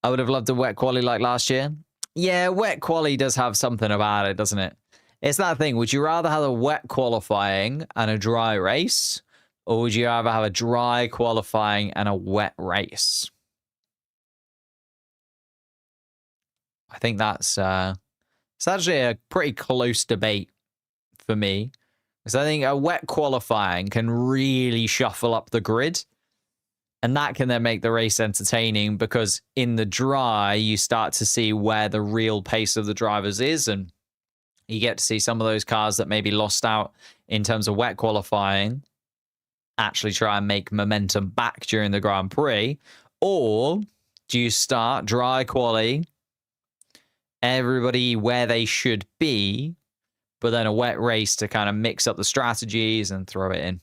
I would have loved a wet quali like last year. Yeah, wet quali does have something about it, doesn't it? It's that thing. Would you rather have a wet qualifying and a dry race? Or would you rather have a dry qualifying and a wet race? I think that's it's actually a pretty close debate for me. Because I think a wet qualifying can really shuffle up the grid. And that can then make the race entertaining because in the dry, you start to see where the real pace of the drivers is. And you get to see some of those cars that maybe lost out in terms of wet qualifying actually try and make momentum back during the Grand Prix. Or do you start dry quali, everybody where they should be, but then a wet race to kind of mix up the strategies and throw it in?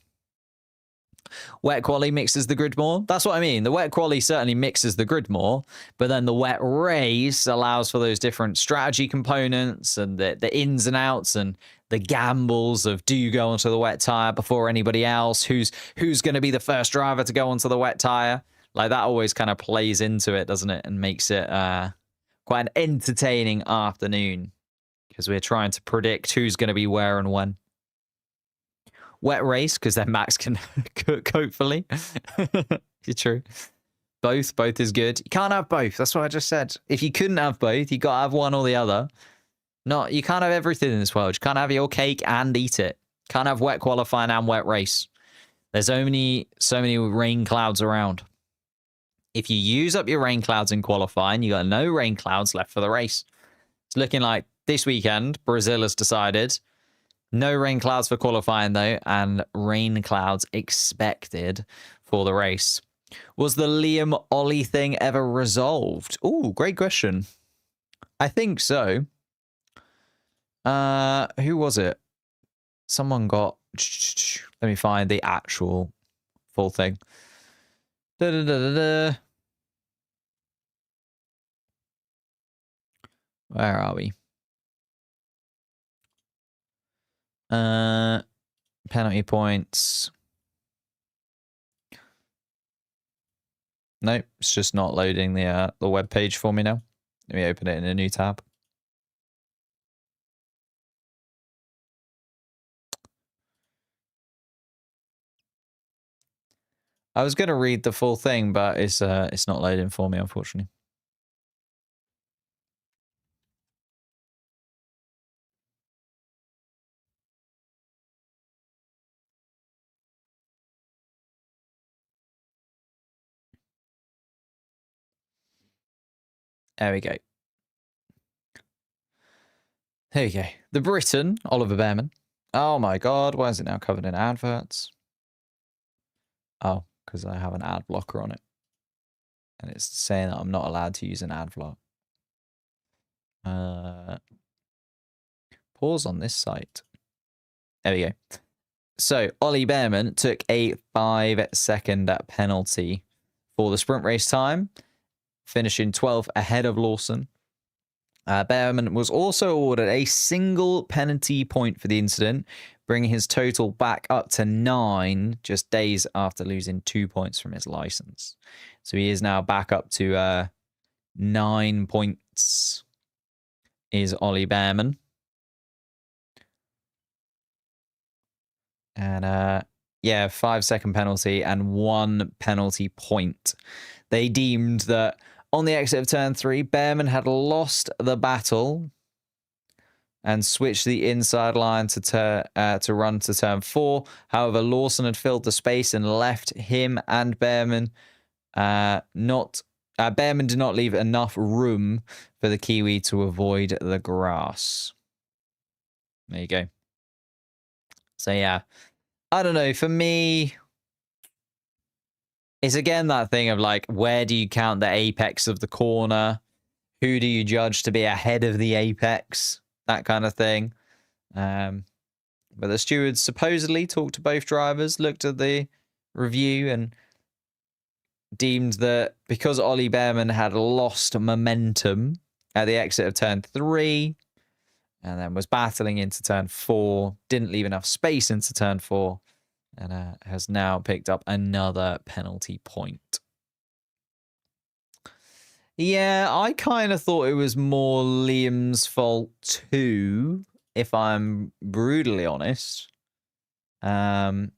Wet quali mixes the grid more. That's what I mean. The wet quali certainly mixes the grid more, but then the wet race allows for those different strategy components and the ins and outs and the gambles of, do you go onto the wet tire before anybody else? Who's going to be the first driver to go onto the wet tire? Like, that always kind of plays into it, doesn't it? And makes it quite an entertaining afternoon because we're trying to predict who's going to be where and when. Wet race, because then Max can cook, hopefully. It's true. Both is good. You can't have both. That's what I just said. If you couldn't have both, you got to have one or the other. You can't have everything in this world. You can't have your cake and eat it. Can't have wet qualifying and wet race. There's only so many rain clouds around. If you use up your rain clouds in qualifying, you got no rain clouds left for the race. It's looking like this weekend, Brazil has decided no rain clouds for qualifying, though, and rain clouds expected for the race. Was the Liam Ollie thing ever resolved? Ooh, great question. I think so. Who was it? Someone got... Let me find the actual full thing. Where are we? Penalty points. Nope, it's just not loading the web page for me now. Let me open it in a new tab. I was going to read the full thing, but it's not loading for me, unfortunately. There we go. There we go. The Briton, Oliver Bearman. Oh my god, why is it now covered in adverts? Oh, because I have an ad blocker on it. And it's saying that I'm not allowed to use an ad block. Pause on this site. There we go. So, Ollie Bearman took a 5-second penalty for the sprint race time, finishing 12th ahead of Lawson. Bearman was also awarded a single penalty point for the incident, bringing his total back up to 9 just days after losing 2 points from his license. So he is now back up to 9 points, is Ollie Bearman. And yeah, 5-second penalty and 1 penalty point. They deemed that on the exit of turn 3, Bearman had lost the battle and switched the inside line to run to turn 4. However, Lawson had filled the space and left him and Bearman Bearman did not leave enough room for the Kiwi to avoid the grass. There you go. So yeah, I don't know. For me, it's again that thing of like, where do you count the apex of the corner? Who do you judge to be ahead of the apex? That kind of thing. But the stewards supposedly talked to both drivers, looked at the review, and deemed that because Ollie Bearman had lost momentum at the exit of turn 3, and then was battling into turn 4, didn't leave enough space into turn 4, and has now picked up another penalty point. Yeah, I kind of thought it was more Liam's fault too, if I'm brutally honest. But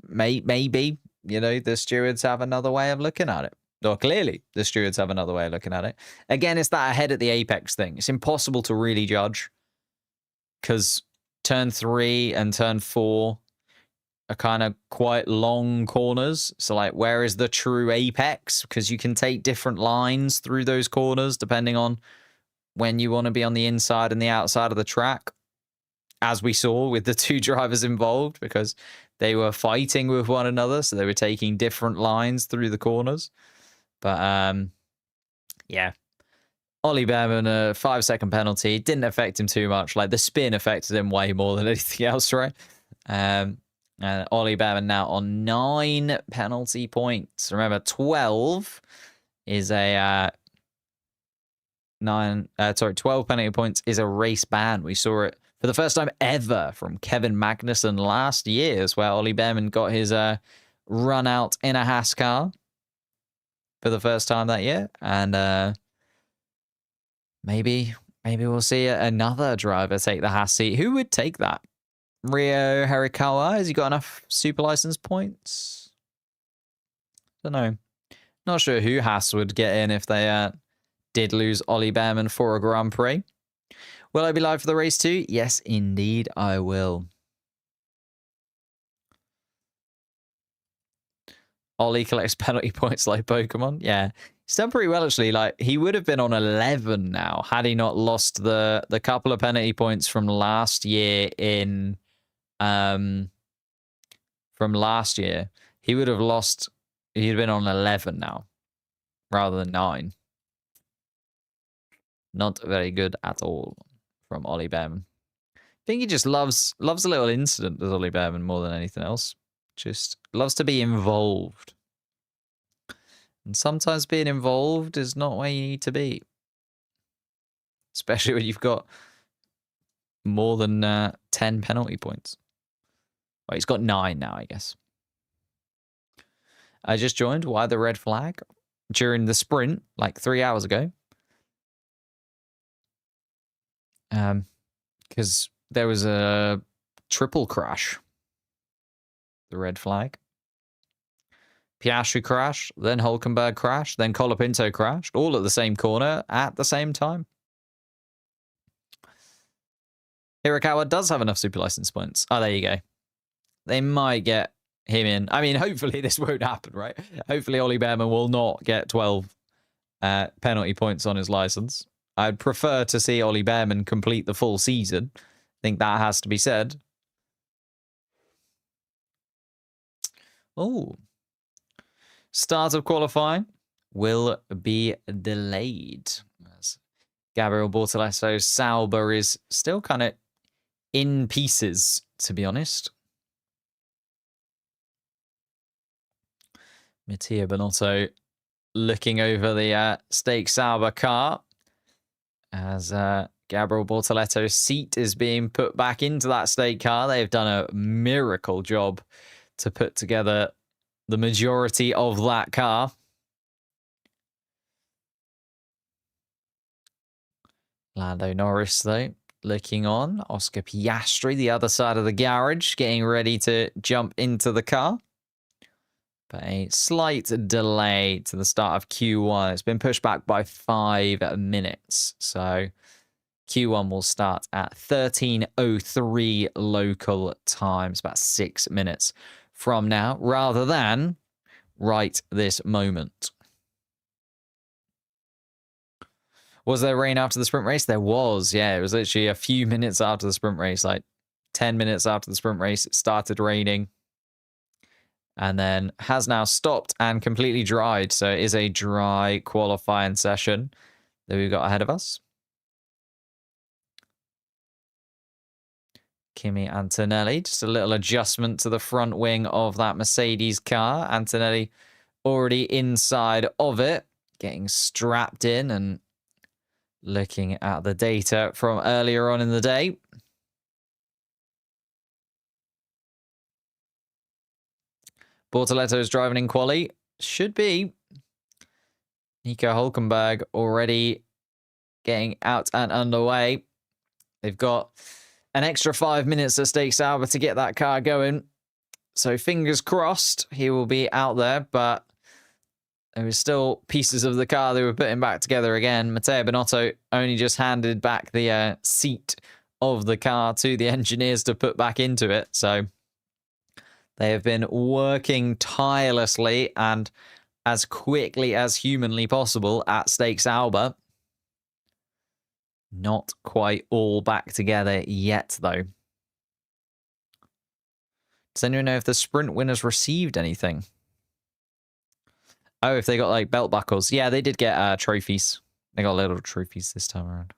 maybe, you know, the stewards have another way of looking at it. Or clearly, the stewards have another way of looking at it. Again, it's that ahead at the apex thing. It's impossible to really judge because turn 3 and turn 4 are kind of quite long corners. So, like, where is the true apex? Because you can take different lines through those corners depending on when you want to be on the inside and the outside of the track, as we saw with the 2 drivers involved, because they were fighting with one another. So they were taking different lines through the corners. But, yeah, Ollie Bearman, a 5-second penalty. Didn't affect him too much. Like, the spin affected him way more than anything else, right? And Ollie Bearman now on 9 penalty points. Remember, 12 is a 12 penalty points is a race ban. We saw it for the first time ever from Kevin Magnussen last year, where Ollie Bearman got his run out in a Haas car for the first time that year. And maybe we'll see another driver take the Haas seat. Who would take that? Rio Hirakawa? Has he got enough super license points? Don't know. Not sure who Haas would get in if they did lose Ollie Bearman for a Grand Prix. Will I be live for the race too? Yes, indeed, I will. Ollie collects penalty points like Pokemon. Yeah, he's done pretty well, actually. Like, he would have been on 11 now had he not lost the couple of penalty points from last year in... from last year. He would have lost... He'd have been on 11 now, rather than 9. Not very good at all from Ollie Bearman. I think he just loves a little incident, does Ollie Bearman, more than anything else. Just loves to be involved. And sometimes being involved is not where you need to be. Especially when you've got more than 10 penalty points. Well, he's got 9 now, I guess. I just joined. Why the red flag? During the sprint, like 3 hours ago. Because there was a triple crash. The red flag. Piastri crashed, then Hülkenberg crashed, then Colapinto crashed, all at the same corner at the same time. Hirakawa does have enough super license points. Oh, there you go. They might get him in. I mean, hopefully this won't happen, right? Hopefully Ollie Behrman will not get 12 penalty points on his license. I'd prefer to see Ollie Behrman complete the full season. I think that has to be said. Oh. Start of qualifying will be delayed. As Gabriel Bortoletto's Sauber is still kind of in pieces, to be honest. Mattia Binotto looking over the Stake Sauber car as Gabriel Bortoletto's seat is being put back into that Stake car. They've done a miracle job to put together the majority of that car. Lando Norris, though, looking on. Oscar Piastri, the other side of the garage, getting ready to jump into the car. But a slight delay to the start of Q1. It's been pushed back by 5 minutes. So Q1 will start at 13:03 local time. It's about 6 minutes from now, rather than right this moment. Was there rain after the sprint race? There was, yeah. It was literally a few minutes after the sprint race, like 10 minutes after the sprint race, it started raining. And then has now stopped and completely dried. So it is a dry qualifying session that we've got ahead of us. Kimi Antonelli, just a little adjustment to the front wing of that Mercedes car. Antonelli already inside of it, getting strapped in and looking at the data from earlier on in the day. Bortoletto is driving in quali. Should be. Nico Hülkenberg already getting out and underway. They've got an extra 5 minutes at Stake Sauber to get that car going. So fingers crossed he will be out there, but there was still pieces of the car they were putting back together again. Matteo Binotto only just handed back the seat of the car to the engineers to put back into it. So they have been working tirelessly and as quickly as humanly possible at Stake Sauber. Not quite all back together yet, though. Does anyone know if the sprint winners received anything? Oh, if they got like belt buckles. Yeah, they did get trophies. They got little trophies this time around.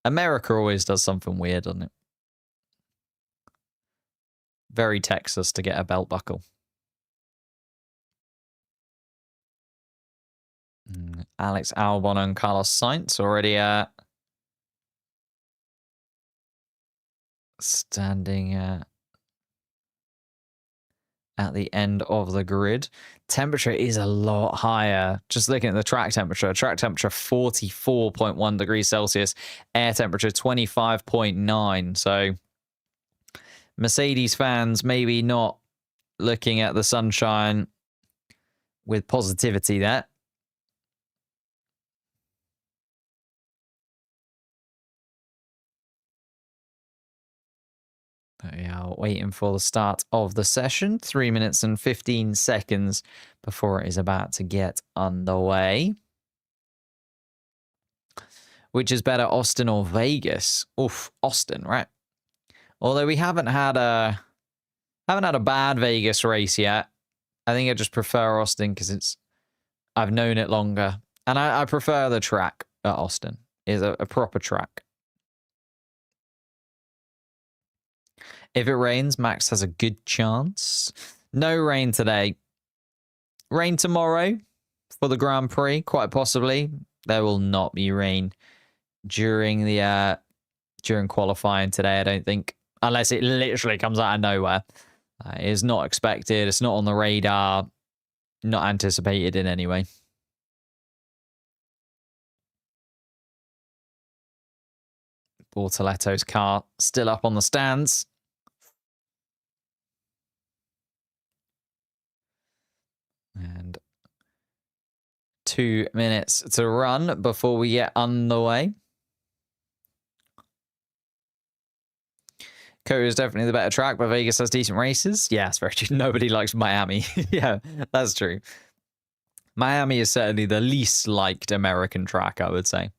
America always does something weird, doesn't it? Very Texas to get a belt buckle. Alex Albon and Carlos Sainz already standing at the end of the grid. Temperature is a lot higher. Just looking at the track temperature 44.1 degrees Celsius, air temperature 25.9. So Mercedes fans maybe not looking at the sunshine with positivity there. We are waiting for the start of the session. 3 minutes and 15 seconds before it is about to get underway. Which is better, Austin or Vegas? Oof, Austin, right? Although we haven't had a bad Vegas race yet. I think I just prefer Austin because I've known it longer. And I prefer the track at Austin. It's a proper track. If it rains, Max has a good chance. No rain today. Rain tomorrow for the Grand Prix, quite possibly. There will not be rain during qualifying today, I don't think. Unless it literally comes out of nowhere. It is not expected. It's not on the radar. Not anticipated in any way. Bortoletto's car still up on the stands. And 2 minutes to run before we get underway. Monaco is definitely the better track, but Vegas has decent races. Yeah, it's very true. Nobody likes Miami. Yeah, that's true. Miami is certainly the least liked American track, I would say.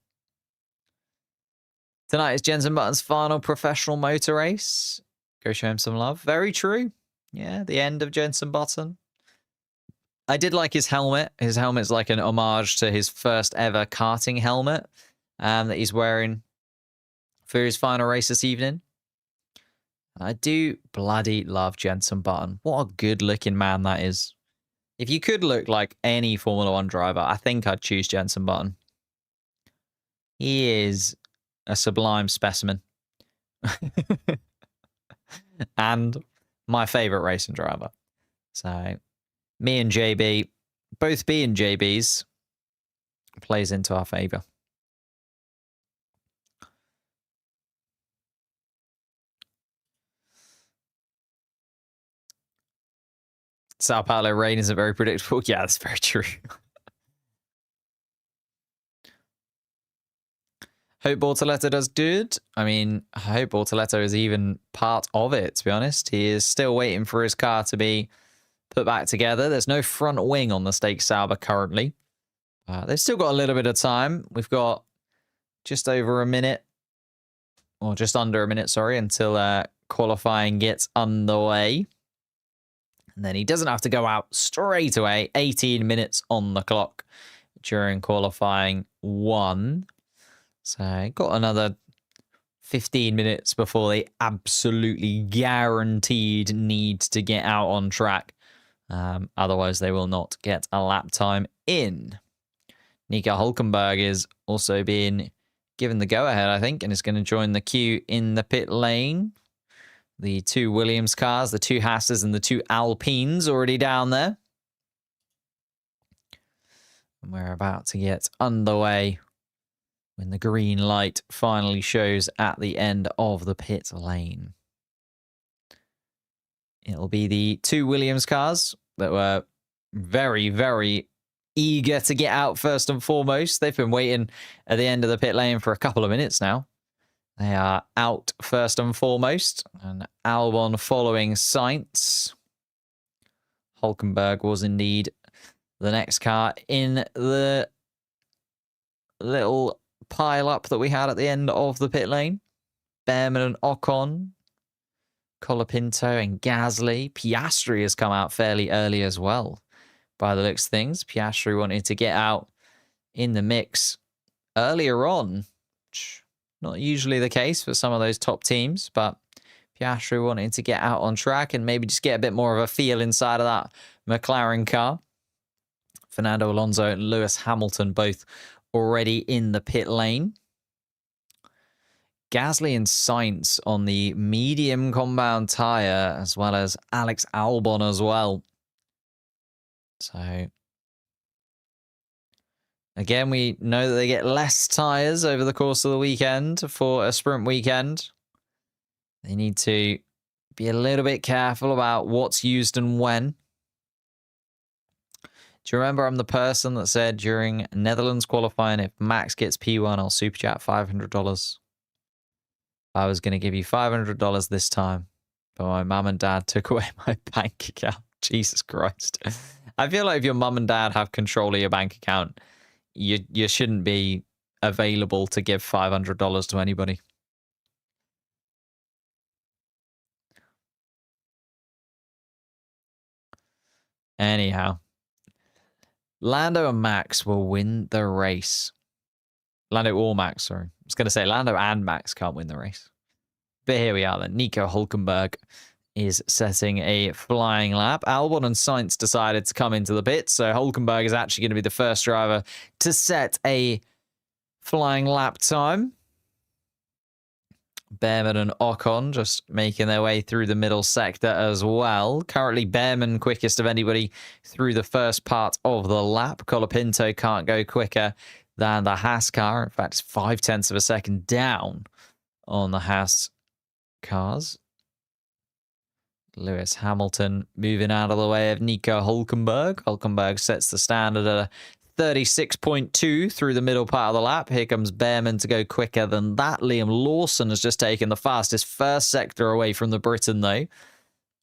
Tonight is Jenson Button's final professional motor race. Go show him some love. Very true. Yeah, the end of Jenson Button. I did like his helmet. His helmet's like an homage to his first ever karting helmet that he's wearing for his final race this evening. I do bloody love Jenson Button. What a good looking man that is. If you could look like any Formula One driver, I think I'd choose Jenson Button. He is a sublime specimen. And my favorite racing driver. So me and JB, both being JBs, plays into our favor. Sao Paulo rain isn't very predictable. Yeah, that's very true. Hope Bortletto does good. I mean, I hope Bortletto is even part of it, to be honest. He is still waiting for his car to be put back together. There's no front wing on the Stake Sauber currently. They've still got a little bit of time. We've got just over a minute, or just under a minute, sorry, until qualifying gets underway. And then he doesn't have to go out straight away. 18 minutes on the clock during qualifying 1. So got another 15 minutes before they absolutely guaranteed need to get out on track. Otherwise, they will not get a lap time in. Nico Hülkenberg is also being given the go-ahead, I think, and is going to join the queue in the pit lane. The 2 Williams cars, the 2 Haas's and the 2 Alpines already down there. And we're about to get underway when the green light finally shows at the end of the pit lane. It'll be the 2 Williams cars that were very, very eager to get out first and foremost. They've been waiting at the end of the pit lane for a couple of minutes now. They are out first and foremost, and Albon following Sainz. Hülkenberg was indeed the next car in the little pile-up that we had at the end of the pit lane. Behrman and Ocon, Colapinto and Gasly. Piastri has come out fairly early as well, by the looks of things. Piastri wanted to get out in the mix earlier on. Not usually the case for some of those top teams, but Piastri wanted to get out on track and maybe just get a bit more of a feel inside of that McLaren car. Fernando Alonso and Lewis Hamilton both already in the pit lane. Gasly and Sainz on the medium compound tyre, as well as Alex Albon as well. So again, we know that they get less tyres over the course of the weekend for a sprint weekend. They need to be a little bit careful about what's used and when. Do you remember I'm the person that said during Netherlands qualifying, if Max gets P1, I'll super chat $500. I was going to give you $500 this time, but my mum and dad took away my bank account. Jesus Christ. I feel like if your mum and dad have control of your bank account, you shouldn't be available to give $500 to anybody. Anyhow, Lando and Max will win the race. Lando or Max, sorry. I was going to say Lando and Max can't win the race. But here we are then. Nico Hülkenberg is setting a flying lap. Albon and Sainz decided to come into the pit, so Hülkenberg is actually going to be the first driver to set a flying lap time. Behrman and Ocon just making their way through the middle sector as well. Currently, Behrman quickest of anybody through the first part of the lap. Colapinto can't go quicker than the Haas car. In fact, it's 0.5 of a second down on the Haas cars. Lewis Hamilton moving out of the way of Nico Hülkenberg. Hülkenberg sets the standard at a 36.2 through the middle part of the lap. Here comes Behrman to go quicker than that. Liam Lawson has just taken the fastest first sector away from the Briton, though.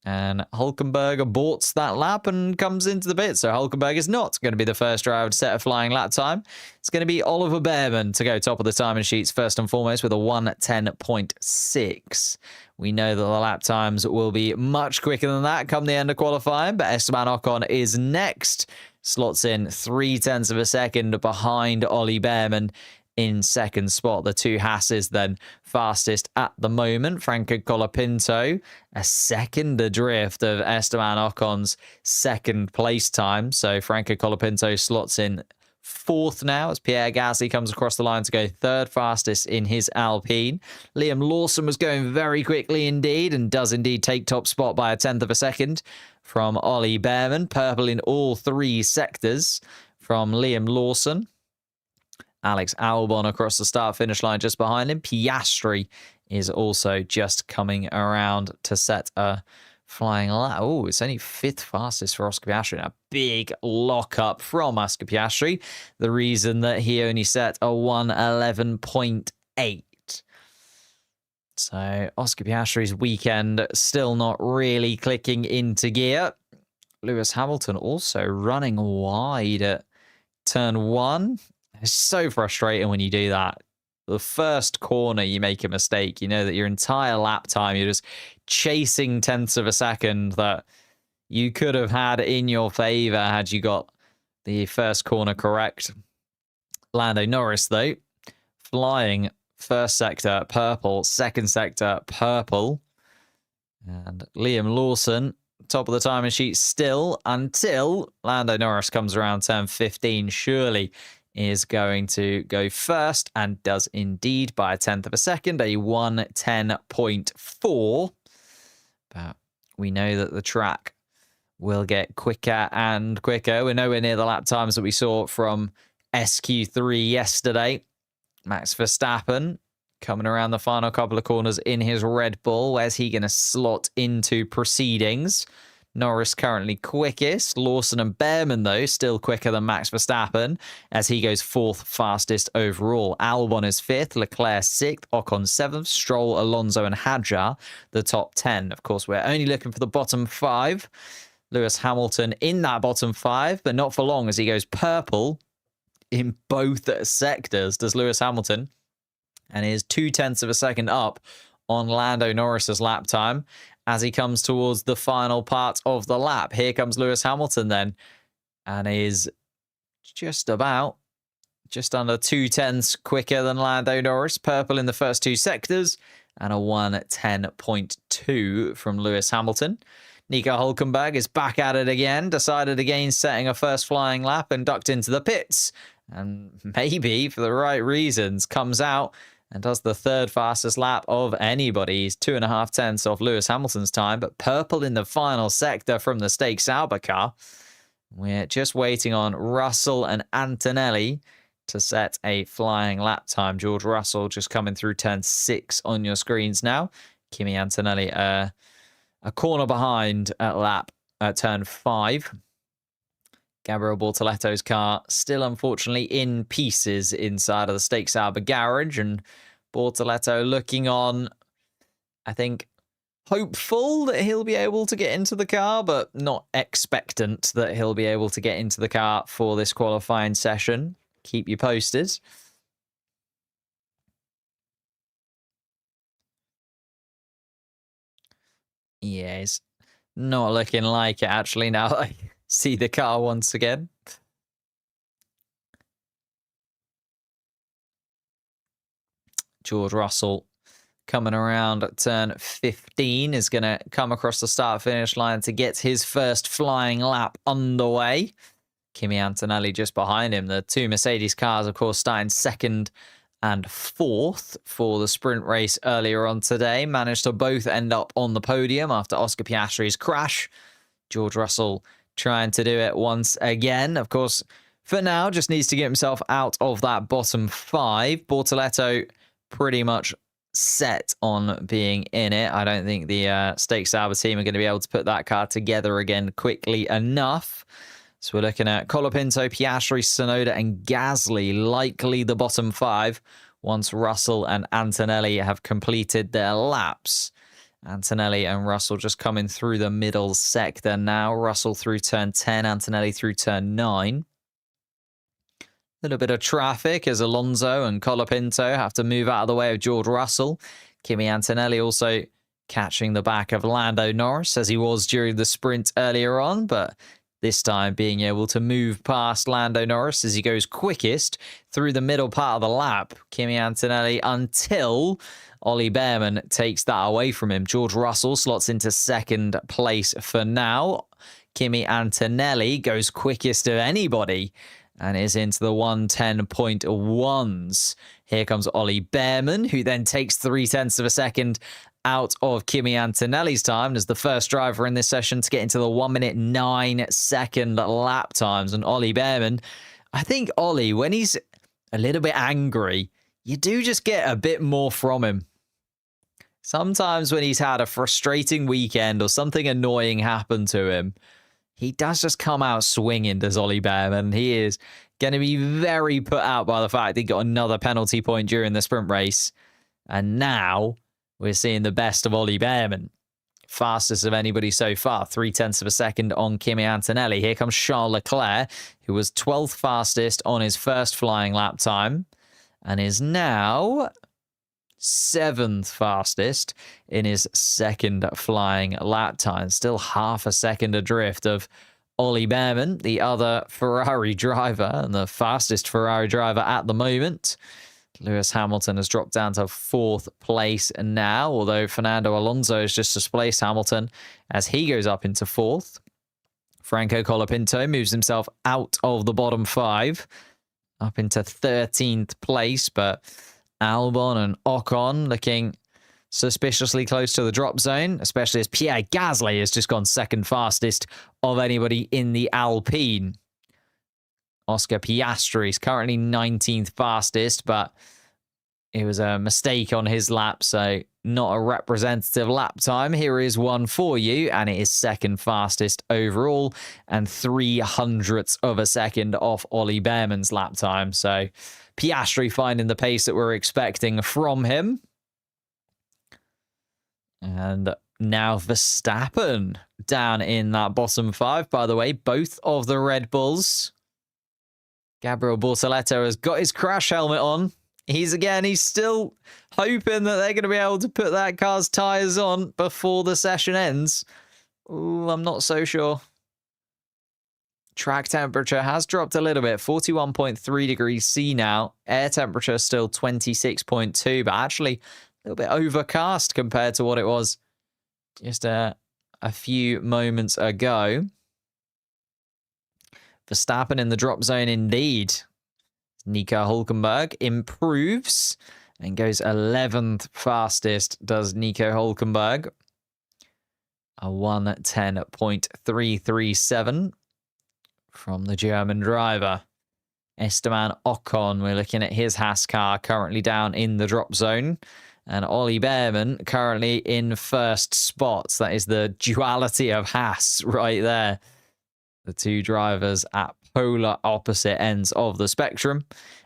And Hulkenberg aborts that lap and comes into the pit. So Hulkenberg is not going to be the first driver to set a flying lap time. It's going to be Oliver Behrman to go top of the timing sheets first and foremost with a 1:10.6. We know that the lap times will be much quicker than that come the end of qualifying, but Esteban Ocon is next. Slots in 0.3 of a second behind Ollie Behrman in second spot. The two Hasses then fastest at the moment. Franco Colapinto a second adrift of Esteban Ocon's second place time. So Franco Colapinto slots in fourth now as Pierre Gasly comes across the line to go third fastest in his Alpine. Liam Lawson was going very quickly indeed and does indeed take top spot by 1/10 of a second from Ollie Behrman. Purple in all three sectors from Liam Lawson. Alex Albon across the start-finish line just behind him. Piastri is also just coming around to set a flying lap. Oh, it's only fifth fastest for Oscar Piastri. A big lock-up from Oscar Piastri. The reason that he only set a 1:11.8. So Oscar Piastri's weekend still not really clicking into gear. Lewis Hamilton also running wide at turn 1. It's so frustrating when you do that. The first corner, you make a mistake. You know that your entire lap time, you're just chasing tenths of a second that you could have had in your favor had you got the first corner correct. Lando Norris, though, flying first sector, purple, second sector, purple. And Liam Lawson, top of the timing sheet still until Lando Norris comes around turn 15. Surely is going to go first and does indeed by 1/10 of a second, a 1:10.4. But we know that the track will get quicker and quicker. We're nowhere near the lap times that we saw from SQ3 yesterday. Max Verstappen coming around the final couple of corners in his Red Bull. Where's he going to slot into proceedings? Norris currently quickest. Lawson and Behrman, though, still quicker than Max Verstappen as he goes fourth fastest overall. Albon is fifth, Leclerc sixth, Ocon seventh, Stroll, Alonso and Hadjar the top 10. Of course, we're only looking for the bottom 5. Lewis Hamilton in that bottom 5, but not for long as he goes purple in both sectors, does Lewis Hamilton. And he is 0.2 of a second up on Lando Norris's lap time as he comes towards the final part of the lap. Here comes Lewis Hamilton then, and is just under 0.2 quicker than Lando Norris. Purple in the first two sectors, and a 1:10.2 from Lewis Hamilton. Nico Hulkenberg is back at it again, decided against setting a first flying lap and ducked into the pits. And maybe, for the right reasons, comes out and does the third fastest lap of anybody. He's 2.5 tenths off Lewis Hamilton's time, but purple in the final sector from the Stake Sauber car. We're just waiting on Russell and Antonelli to set a flying lap time. George Russell just coming through turn 6 on your screens now. Kimi Antonelli a corner behind at turn 5. Gabriel Bortoletto's car still unfortunately in pieces inside of the Stake Sauber garage, and Bortoletto looking on, I think, hopeful that he'll be able to get into the car, but not expectant that he'll be able to get into the car for this qualifying session. Keep you posted. Yeah, it's not looking like it actually now that I see the car once again. George Russell coming around at turn 15 is going to come across the start-finish line to get his first flying lap underway. Kimi Antonelli just behind him. The two Mercedes cars, of course, starting second and fourth for the sprint race earlier on today. Managed to both end up on the podium after Oscar Piastri's crash. George Russell trying to do it once again. Of course, for now, just needs to get himself out of that bottom 5. Bortoletto pretty much set on being in it. I don't think the Stake Sauber team are going to be able to put that car together again quickly enough. So we're looking at Colapinto, Piastri, Tsunoda, and Gasly, likely the bottom 5, once Russell and Antonelli have completed their laps. Antonelli and Russell just coming through the middle sector now. Russell through turn 10, Antonelli through turn 9. Little bit of traffic as Alonso and Colapinto have to move out of the way of George Russell. Kimi Antonelli also catching the back of Lando Norris, as he was during the sprint earlier on, but this time being able to move past Lando Norris as he goes quickest through the middle part of the lap. Kimi Antonelli until Ollie Behrman takes that away from him. George Russell slots into second place for now. Kimi Antonelli goes quickest of anybody and is into the 110.1s. Here comes Ollie Behrman, who then takes 0.3 of a second out of Kimi Antonelli's time as the first driver in this session to get into the 1 minute 9 second lap times. And Ollie Behrman, I think Ollie, when he's a little bit angry, you do just get a bit more from him. Sometimes when he's had a frustrating weekend or something annoying happen to him, he does just come out swinging, does Ollie Behrman. He is going to be very put out by the fact that he got another penalty point during the sprint race. And now we're seeing the best of Ollie Behrman. Fastest of anybody so far, 0.3 of a second on Kimi Antonelli. Here comes Charles Leclerc, who was 12th fastest on his first flying lap time and is now 7th fastest in his second flying lap time. Still half a second adrift of Ollie Behrman, the other Ferrari driver and the fastest Ferrari driver at the moment. Lewis Hamilton has dropped down to 4th place now, although Fernando Alonso has just displaced Hamilton as he goes up into 4th. Franco Colapinto moves himself out of the bottom 5, up into 13th place, but Albon and Ocon looking suspiciously close to the drop zone, especially as Pierre Gasly has just gone 2nd fastest of anybody in the Alpine. Oscar Piastri is currently 19th fastest, but it was a mistake on his lap, so not a representative lap time. Here is one for you, and it is 2nd fastest overall and 0.03 of a second off Ollie Behrman's lap time. So Piastri finding the pace that we're expecting from him. And now Verstappen down in that bottom 5. By the way, both of the Red Bulls. Gabriel Bortletto has got his crash helmet on. He's still hoping that they're going to be able to put that car's tyres on before the session ends. Ooh, I'm not so sure. Track temperature has dropped a little bit, 41.3 degrees C now. Air temperature still 26.2, but actually a little bit overcast compared to what it was just a few moments ago. Verstappen in the drop zone indeed. Nico Hülkenberg improves and goes 11th fastest, does Nico Hülkenberg. A 1:10.337 from the German driver. Esteban Ocon, we're looking at his Haas car currently down in the drop zone. And Ollie Behrman currently in 1st spot. That is the duality of Haas right there. The two drivers at polar opposite ends of the spectrum.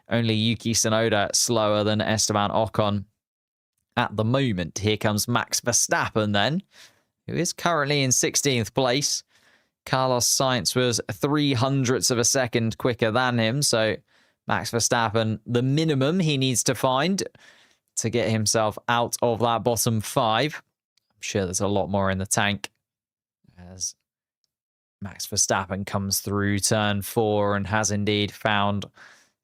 Only Yuki Tsunoda slower than Esteban Ocon at the moment. Here comes Max Verstappen then, who is currently in 16th place. Carlos Sainz was 0.03 of a second quicker than him. So Max Verstappen, the minimum he needs to find to get himself out of that bottom 5. I'm sure there's a lot more in the tank as Max Verstappen comes through turn 4 and has indeed found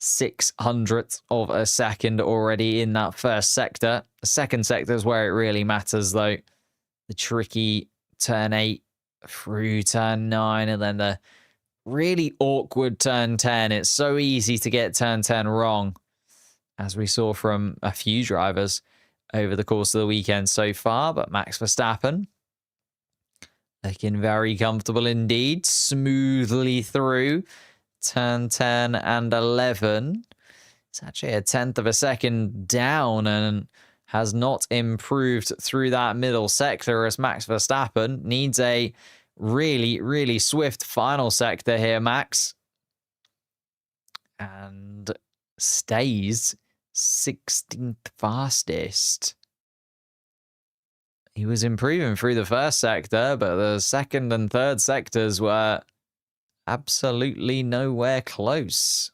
0.06 of a second already in that first sector. The second sector is where it really matters, though. The tricky turn 8 through turn 9, and then the really awkward turn 10. It's so easy to get turn 10 wrong, as we saw from a few drivers over the course of the weekend so far. But Max Verstappen looking very comfortable indeed, smoothly through turn 10 and 11. It's actually 1/10 of a second down and has not improved through that middle sector as Max Verstappen needs a Really, really swift final sector here, Max. And stays 16th fastest. He was improving through the first sector, but the second and third sectors were absolutely nowhere close.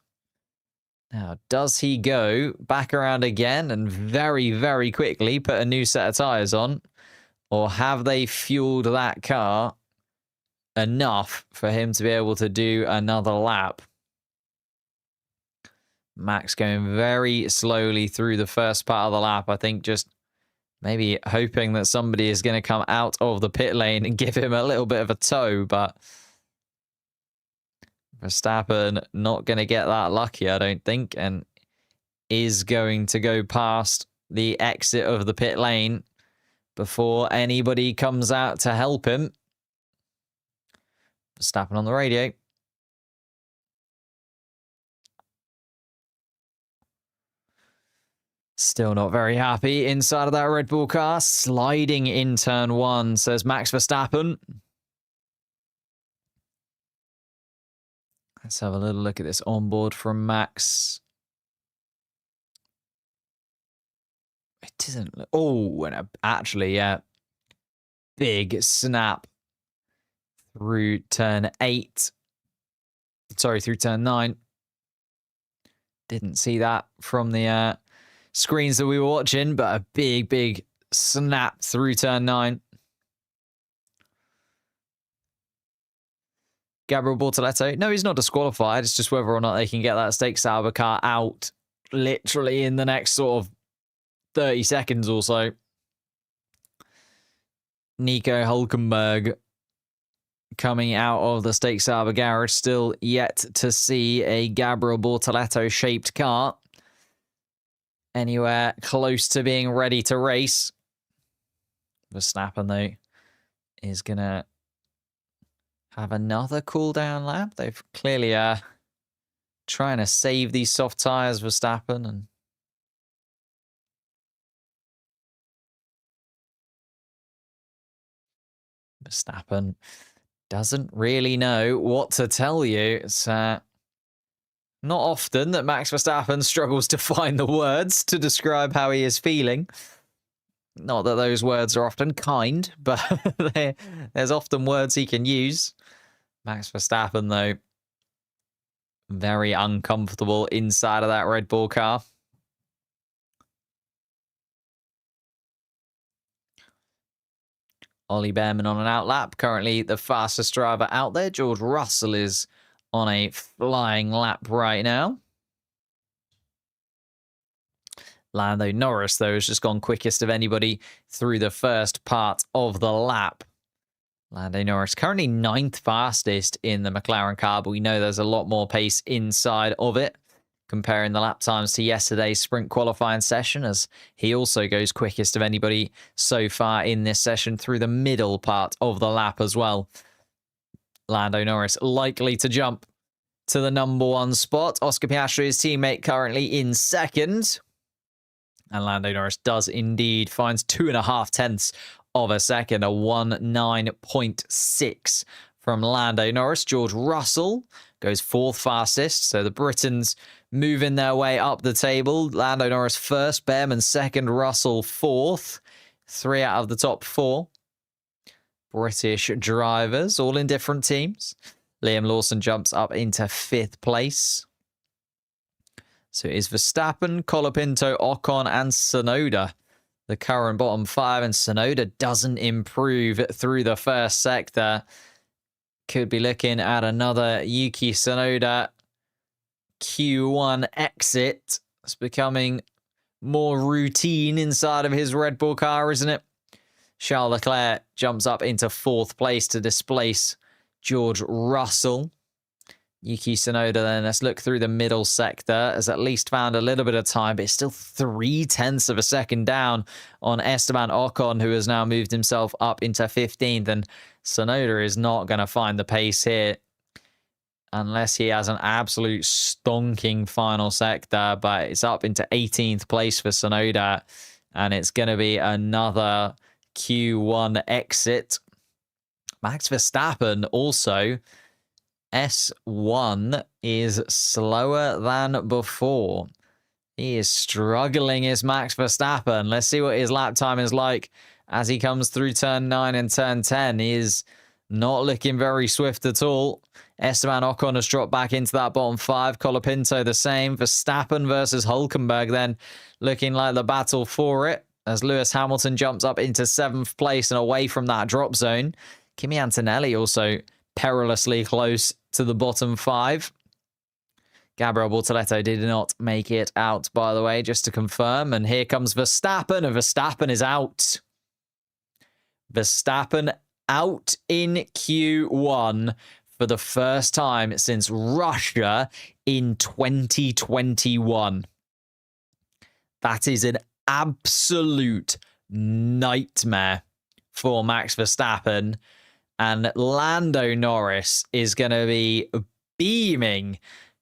Now, does he go back around again and very, very quickly put a new set of tyres on? Or have they fueled that car enough for him to be able to do another lap? Max going very slowly through the first part of the lap. I think just maybe hoping that somebody is going to come out of the pit lane and give him a little bit of a tow, but Verstappen not going to get that lucky, I don't think, and is going to go past the exit of the pit lane before anybody comes out to help him. Verstappen on the radio. Still not very happy inside of that Red Bull car. Sliding in turn one, says Max Verstappen. Let's have a little look at this onboard from Max. It doesn't look... Oh, and actually, yeah. Big snap through turn 8. Sorry, through turn 9. Didn't see that from the screens that we were watching, but a big, big snap through turn 9. Gabriel Bortletto. No, he's not disqualified. It's just whether or not they can get that Stake Sauber car out literally in the next sort of 30 seconds or so. Nico Hulkenberg coming out of the Stake Sauber garage. Still yet to see a Gabriel Bortletto-shaped car anywhere close to being ready to race. Verstappen, though, is going to have another cool-down lap. They've clearly trying to save these soft tyres, Verstappen, and Verstappen doesn't really know what to tell you. It's not often that Max Verstappen struggles to find the words to describe how he is feeling. Not that those words are often kind, but there's often words he can use. Max Verstappen, though, very uncomfortable inside of that Red Bull car. Ollie Behrman on an outlap. Currently the fastest driver out there. George Russell is on a flying lap right now. Lando Norris, though, has just gone quickest of anybody through the first part of the lap. Lando Norris currently 9th fastest in the McLaren car, but we know there's a lot more pace inside of it. Comparing the lap times to yesterday's sprint qualifying session, as he also goes quickest of anybody so far in this session through the middle part of the lap as well. Lando Norris likely to jump to the #1 spot. Oscar Piastri, his teammate, currently in 2nd. And Lando Norris does indeed finds 2.5 tenths of a second, a 1:9.6 from Lando Norris. George Russell goes 4th fastest, so the Britons moving their way up the table. Lando Norris 1st, Behrman 2nd, Russell 4th. 3 out of the top 4 British drivers, all in different teams. Liam Lawson jumps up into 5th place. So it is Verstappen, Colapinto, Ocon, and Tsunoda, the current bottom 5, and Tsunoda doesn't improve through the first sector. Could be looking at another Yuki Tsunoda Q1 exit. It's becoming more routine inside of his Red Bull car, isn't it? Charles Leclerc jumps up into 4th place to displace George Russell. Yuki Tsunoda, then, let's look through the middle sector, has at least found a little bit of time, but it's still 3 tenths of a second down on Esteban Ocon, who has now moved himself up into 15th, and Tsunoda is not going to find the pace here unless he has an absolute stonking final sector, but it's up into 18th place for Tsunoda, and it's going to be another Q1 exit Max Verstappen also, S1 is slower than before. He is struggling, is Max Verstappen. Let's see what his lap time is like as he comes through turn 9 and turn 10. He is not looking very swift at all. Esteban Ocon has dropped back into that bottom 5. Colapinto the same. Verstappen versus Hülkenberg then looking like the battle for it, as Lewis Hamilton jumps up into 7th place and away from that drop zone. Kimi Antonelli also perilously close to the bottom 5. Gabriel Bortletto did not make it out, by the way, just to confirm. And here comes Verstappen, and Verstappen is out. Verstappen out in Q1 for the first time since Russia in 2021. That is an absolute nightmare for Max Verstappen. And Lando Norris is going to be beaming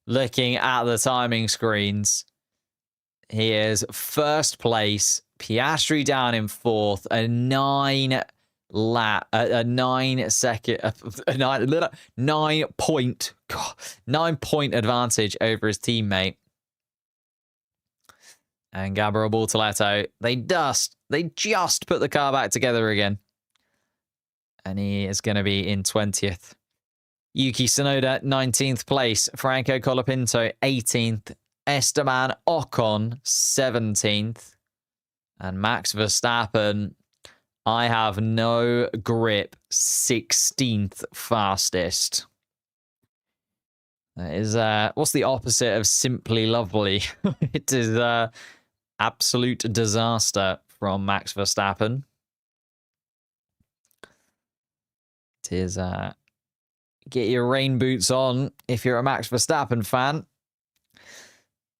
looking at the timing screens. He is first place, Piastri down in 4th, a 9 point advantage over his teammate. And Gabriel Bortletto, they just put the car back together again. And he is going to be in 20th. Yuki Tsunoda, 19th place. Franco Colapinto, 18th. Esteban Ocon, 17th. And Max Verstappen, I have no grip, 16th fastest. That is, what's the opposite of simply lovely? It is absolute disaster from Max Verstappen. It is, get your rain boots on if you're a Max Verstappen fan.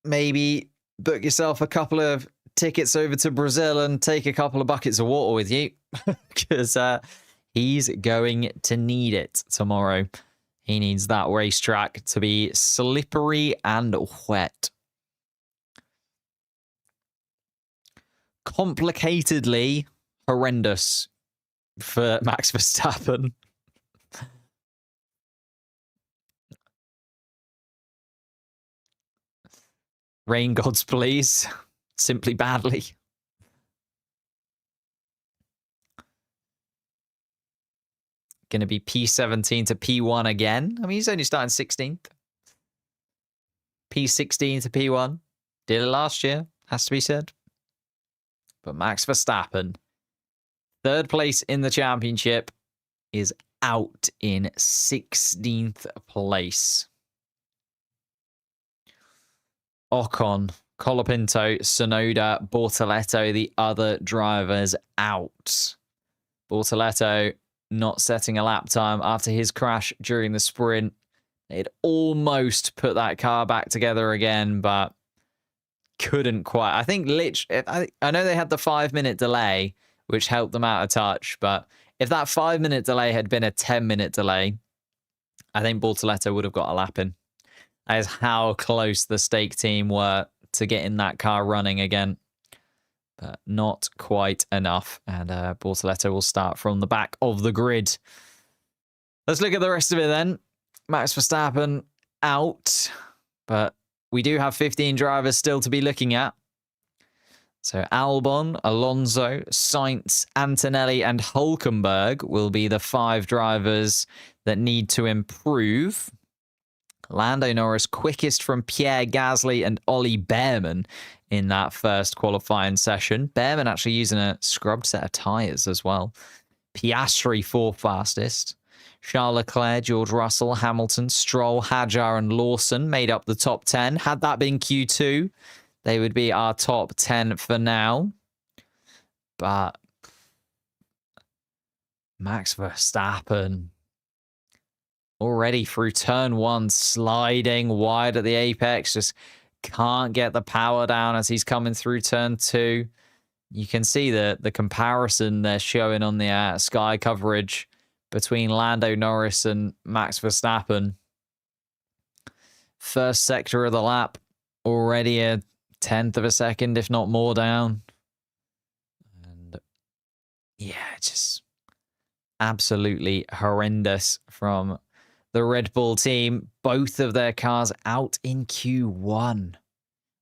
Maybe book yourself a couple of tickets over to Brazil and take a couple of buckets of water with you, because he's going to need it tomorrow. He needs that racetrack to be slippery and wet. Complicatedly horrendous for Max Verstappen. Rain gods, please. Simply badly. Going to be P17 to P1 again. I mean, he's only starting 16th. P16 to P1. Did it last year, has to be said. But Max Verstappen, 3rd place in the championship, is out in 16th place. Ocon, Colapinto, Tsunoda, Bortletto, the other drivers out. Bortletto not setting a lap time after his crash during the sprint. They'd almost put that car back together again, but couldn't quite. I think I know they had the 5-minute delay, which helped them out a touch, but if that 5-minute delay had been a 10-minute delay, I think Bortletto would have got a lap in. That is how close the stake team were to getting that car running again. But not quite enough. And Bortletto will start from the back of the grid. Let's look at the rest of it then. Max Verstappen out. But we do have 15 drivers still to be looking at. So Albon, Alonso, Sainz, Antonelli, and Hülkenberg will be the 5 drivers that need to improve. Lando Norris quickest from Pierre Gasly and Ollie Behrman in that first qualifying session. Behrman actually using a scrubbed set of tyres as well. Piastri 4th fastest. Charles Leclerc, George Russell, Hamilton, Stroll, Hadjar, and Lawson made up the top 10. Had that been Q2, they would be our top 10 for now. But Max Verstappen already through turn 1, sliding wide at the apex, just can't get the power down as he's coming through turn 2. You can see the comparison they're showing on the Sky coverage between Lando Norris and Max Verstappen. First sector of the lap, already a 10th of a second, if not more, down. And yeah, just absolutely horrendous from the Red Bull team. Both of their cars out in Q1.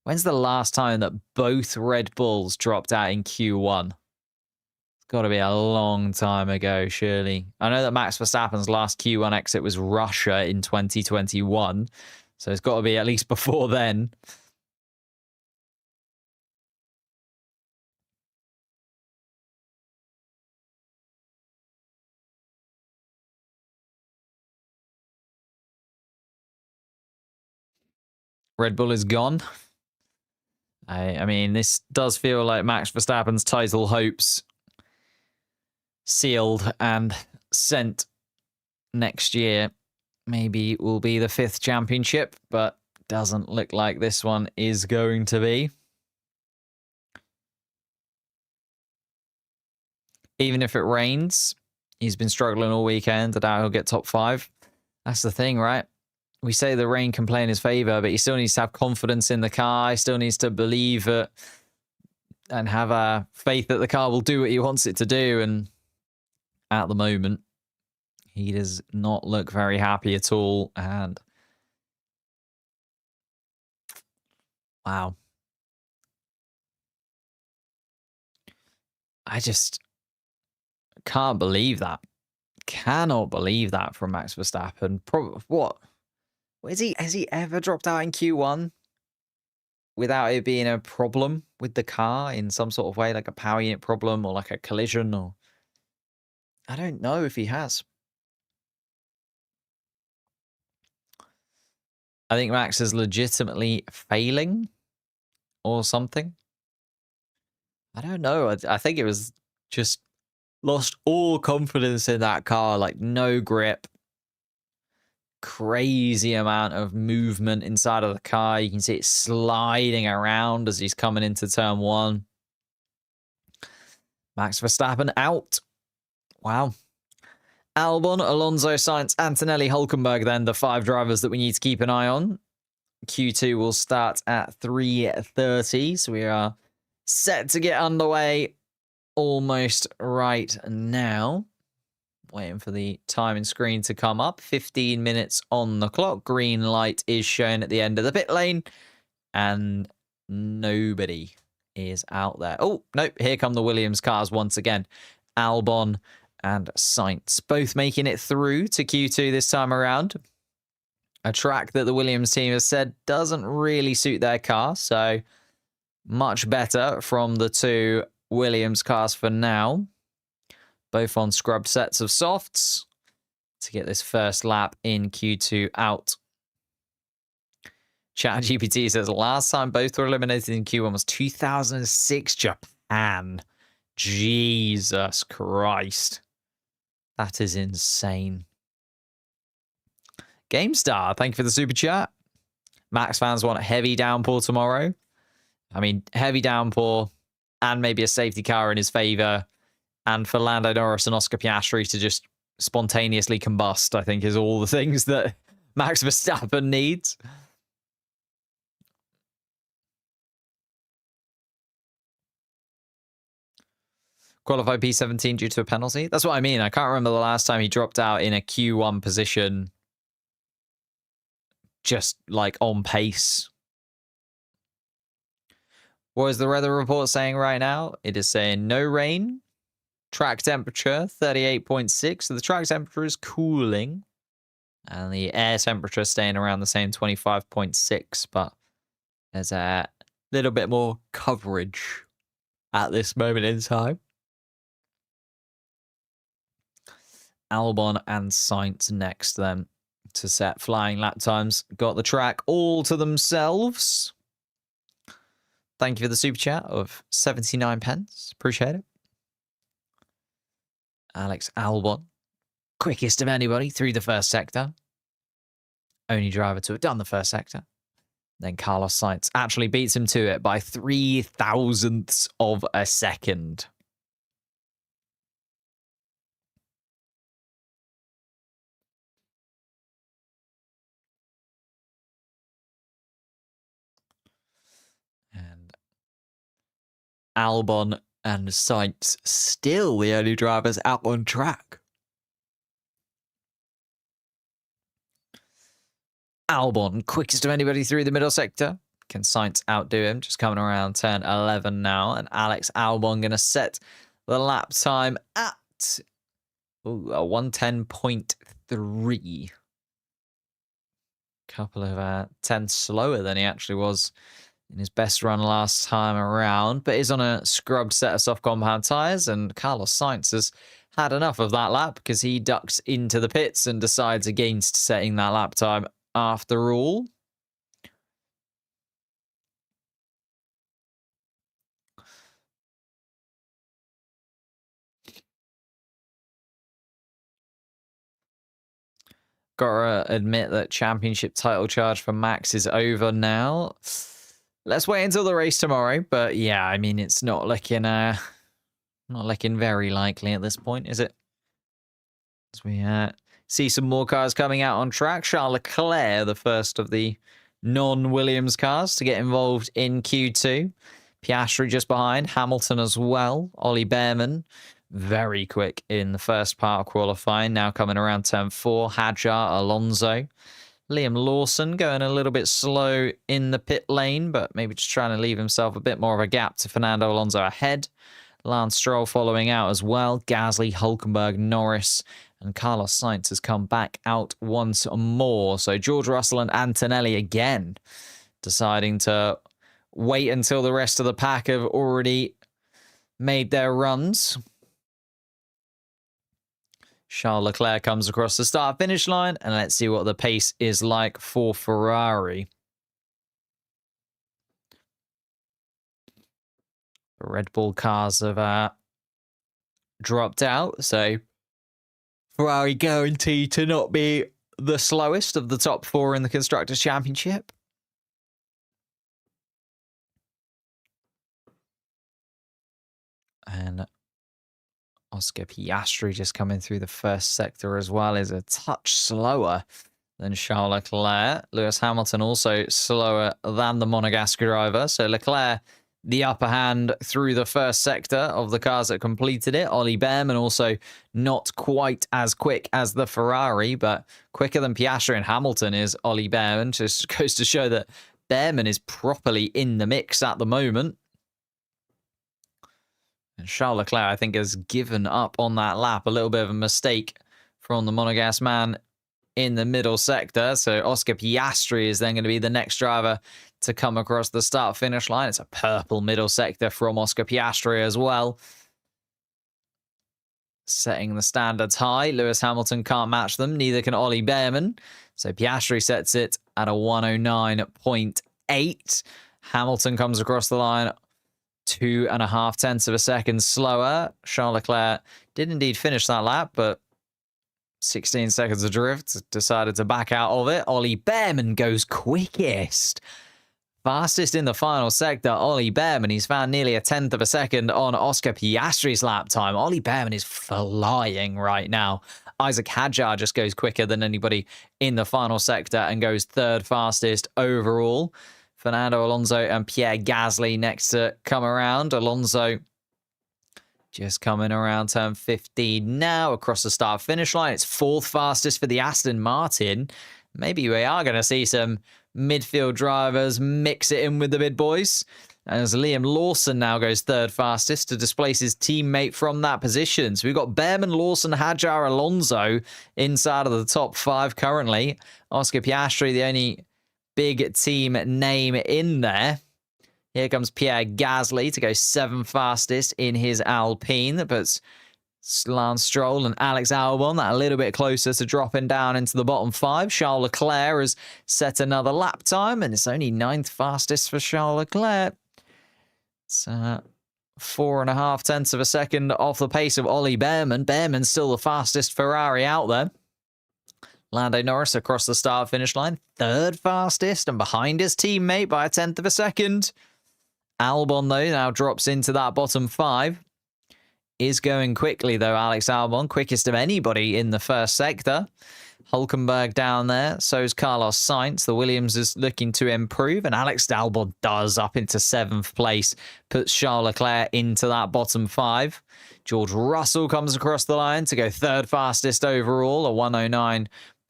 When's the last time that both Red Bulls dropped out in Q1? It's got to be a long time ago, surely. I know that Max Verstappen's last Q1 exit was Russia in 2021, so it's got to be at least before then. Red Bull is gone. I mean, this does feel like Max Verstappen's title hopes sealed and sent next year. Maybe will be the 5th championship, but doesn't look like this one is going to be. Even if it rains, he's been struggling all weekend. I doubt he'll get top 5. That's the thing, right? We say the rain can play in his favor, but he still needs to have confidence in the car. He still needs to believe it and have a faith that the car will do what he wants it to do. And at the moment, he does not look very happy at all. And wow. I just can't believe that. Cannot believe that from Max Verstappen. What? Has he ever dropped out in Q1 without it being a problem with the car in some sort of way, like a power unit problem or like a collision? Or I don't know if he has. I think Max is legitimately failing or something. I don't know. I think it was just lost all confidence in that car, like no grip. Crazy amount of movement inside of the car. You can see it sliding around as he's coming into turn 1. Max Verstappen out. Wow. Albon, Alonso, Sainz, Antonelli, Hulkenberg, then the 5 drivers that we need to keep an eye on. Q2 will start at 3:30, so we are set to get underway almost right now. Waiting for the timing screen to come up. 15 minutes on the clock. Green light is shown at the end of the pit lane. And nobody is out there. Oh, nope. Here come the Williams cars once again. Albon and Sainz both making it through to Q2 this time around. A track that the Williams team has said doesn't really suit their car. So much better from the 2 Williams cars for now. Both on scrubbed sets of softs to get this first lap in Q2 out. ChatGPT says last time both were eliminated in Q1 was 2006 Japan. Jesus Christ. That is insane. GameStar, thank you for the super chat. Max fans want a heavy downpour tomorrow. I mean, heavy downpour and maybe a safety car in his favor. And for Lando Norris and Oscar Piastri to just spontaneously combust, I think, is all the things that Max Verstappen needs. Qualified P17 due to a penalty? That's what I mean. I can't remember the last time he dropped out in a Q1 position just, like, on pace. What is the weather report saying right now? It is saying no rain. Track temperature, 38.6. So the track temperature is cooling. And the air temperature staying around the same 25.6. But there's a little bit more coverage at this moment in time. Albon and Sainz next then to set flying lap times. Got the track all to themselves. Thank you for the super chat of 79 pence. Appreciate it. Alex Albon, quickest of anybody through the first sector. Only driver to have done the first sector. Then Carlos Sainz actually beats him to it by 0.003 of a second. And Albon and Sainz still the only drivers out on track Albon, quickest of anybody through the middle sector. Can Sainz outdo him? Just coming around turn 11 now. And Alex Albon going to set the lap time at a 110.3. Couple of tenths slower than he actually was in his best run last time around, but is on a scrubbed set of soft compound tyres, and Carlos Sainz has had enough of that lap because he ducks into the pits and decides against setting that lap time after all. Gotta admit that championship title charge for Max is over now. Let's wait until the race tomorrow. But yeah, I mean, it's not looking very likely at this point, is it? As we see some more cars coming out on track. Charles Leclerc, the first of the non-Williams cars to get involved in Q2. Piastri just behind. Hamilton as well. Ollie Behrman, very quick in the first part of qualifying. Now coming around turn 4. Hadjar, Alonso. Liam Lawson going a little bit slow in the pit lane, but maybe just trying to leave himself a bit more of a gap to Fernando Alonso ahead. Lance Stroll following out as well. Gasly, Hülkenberg, Norris, and Carlos Sainz has come back out once more. So George Russell and Antonelli again deciding to wait until the rest of the pack have already made their runs. Charles Leclerc comes across the start-finish line, and let's see what the pace is like for Ferrari. The Red Bull cars have dropped out, so Ferrari guaranteed to not be the slowest of the top 4 in the Constructors' Championship. And Oscar Piastri just coming through the first sector as well is a touch slower than Charles Leclerc. Lewis Hamilton also slower than the Monegasque driver. So Leclerc, the upper hand through the first sector of the cars that completed it. Ollie Behrman also not quite as quick as the Ferrari, but quicker than Piastri and Hamilton is Ollie Behrman. Just goes to show that Behrman is properly in the mix at the moment. And Charles Leclerc, I think, has given up on that lap. A little bit of a mistake from the Monegasque man in the middle sector. So Oscar Piastri is then going to be the next driver to come across the start-finish line. It's a purple middle sector from Oscar Piastri as well. Setting the standards high. Lewis Hamilton can't match them. Neither can Ollie Behrman. So Piastri sets it at a 109.8. Hamilton comes across the line 2.5 tenths of a second slower. Charles Leclerc did indeed finish that lap, but 16 seconds adrift, decided to back out of it. Ollie Behrman goes quickest. Fastest in the final sector, Ollie Behrman. He's found nearly 1/10 of a second on Oscar Piastri's lap time. Ollie Behrman is flying right now. Isaac Hadjar just goes quicker than anybody in the final sector and goes 3rd fastest overall. Fernando Alonso and Pierre Gasly next to come around. Alonso just coming around turn 15 now across the start-finish line. It's 4th fastest for the Aston Martin. Maybe we are going to see some midfield drivers mix it in with the big boys, as Liam Lawson now goes 3rd fastest to displace his teammate from that position. So we've got Behrman, Lawson, Hadjar, Alonso inside of the top 5 currently. Oscar Piastri, the only big team name in there. Here comes Pierre Gasly to go 7th fastest in his Alpine, but Lance Stroll and Alex Albon that a little bit closer to dropping down into the bottom 5. Charles Leclerc has set another lap time, and it's only 9th fastest for Charles Leclerc. It's 4.5 tenths of a second off the pace of Ollie Behrman. Behrman's still the fastest Ferrari out there. Lando Norris across the start-finish line, 3rd fastest and behind his teammate by 1/10 of a second. Albon, though, now drops into that bottom 5. Is going quickly, though, Alex Albon. Quickest of anybody in the first sector. Hülkenberg down there. So is Carlos Sainz. The Williams is looking to improve, and Alex Albon does up into 7th place. Puts Charles Leclerc into that bottom 5. George Russell comes across the line to go 3rd fastest overall, a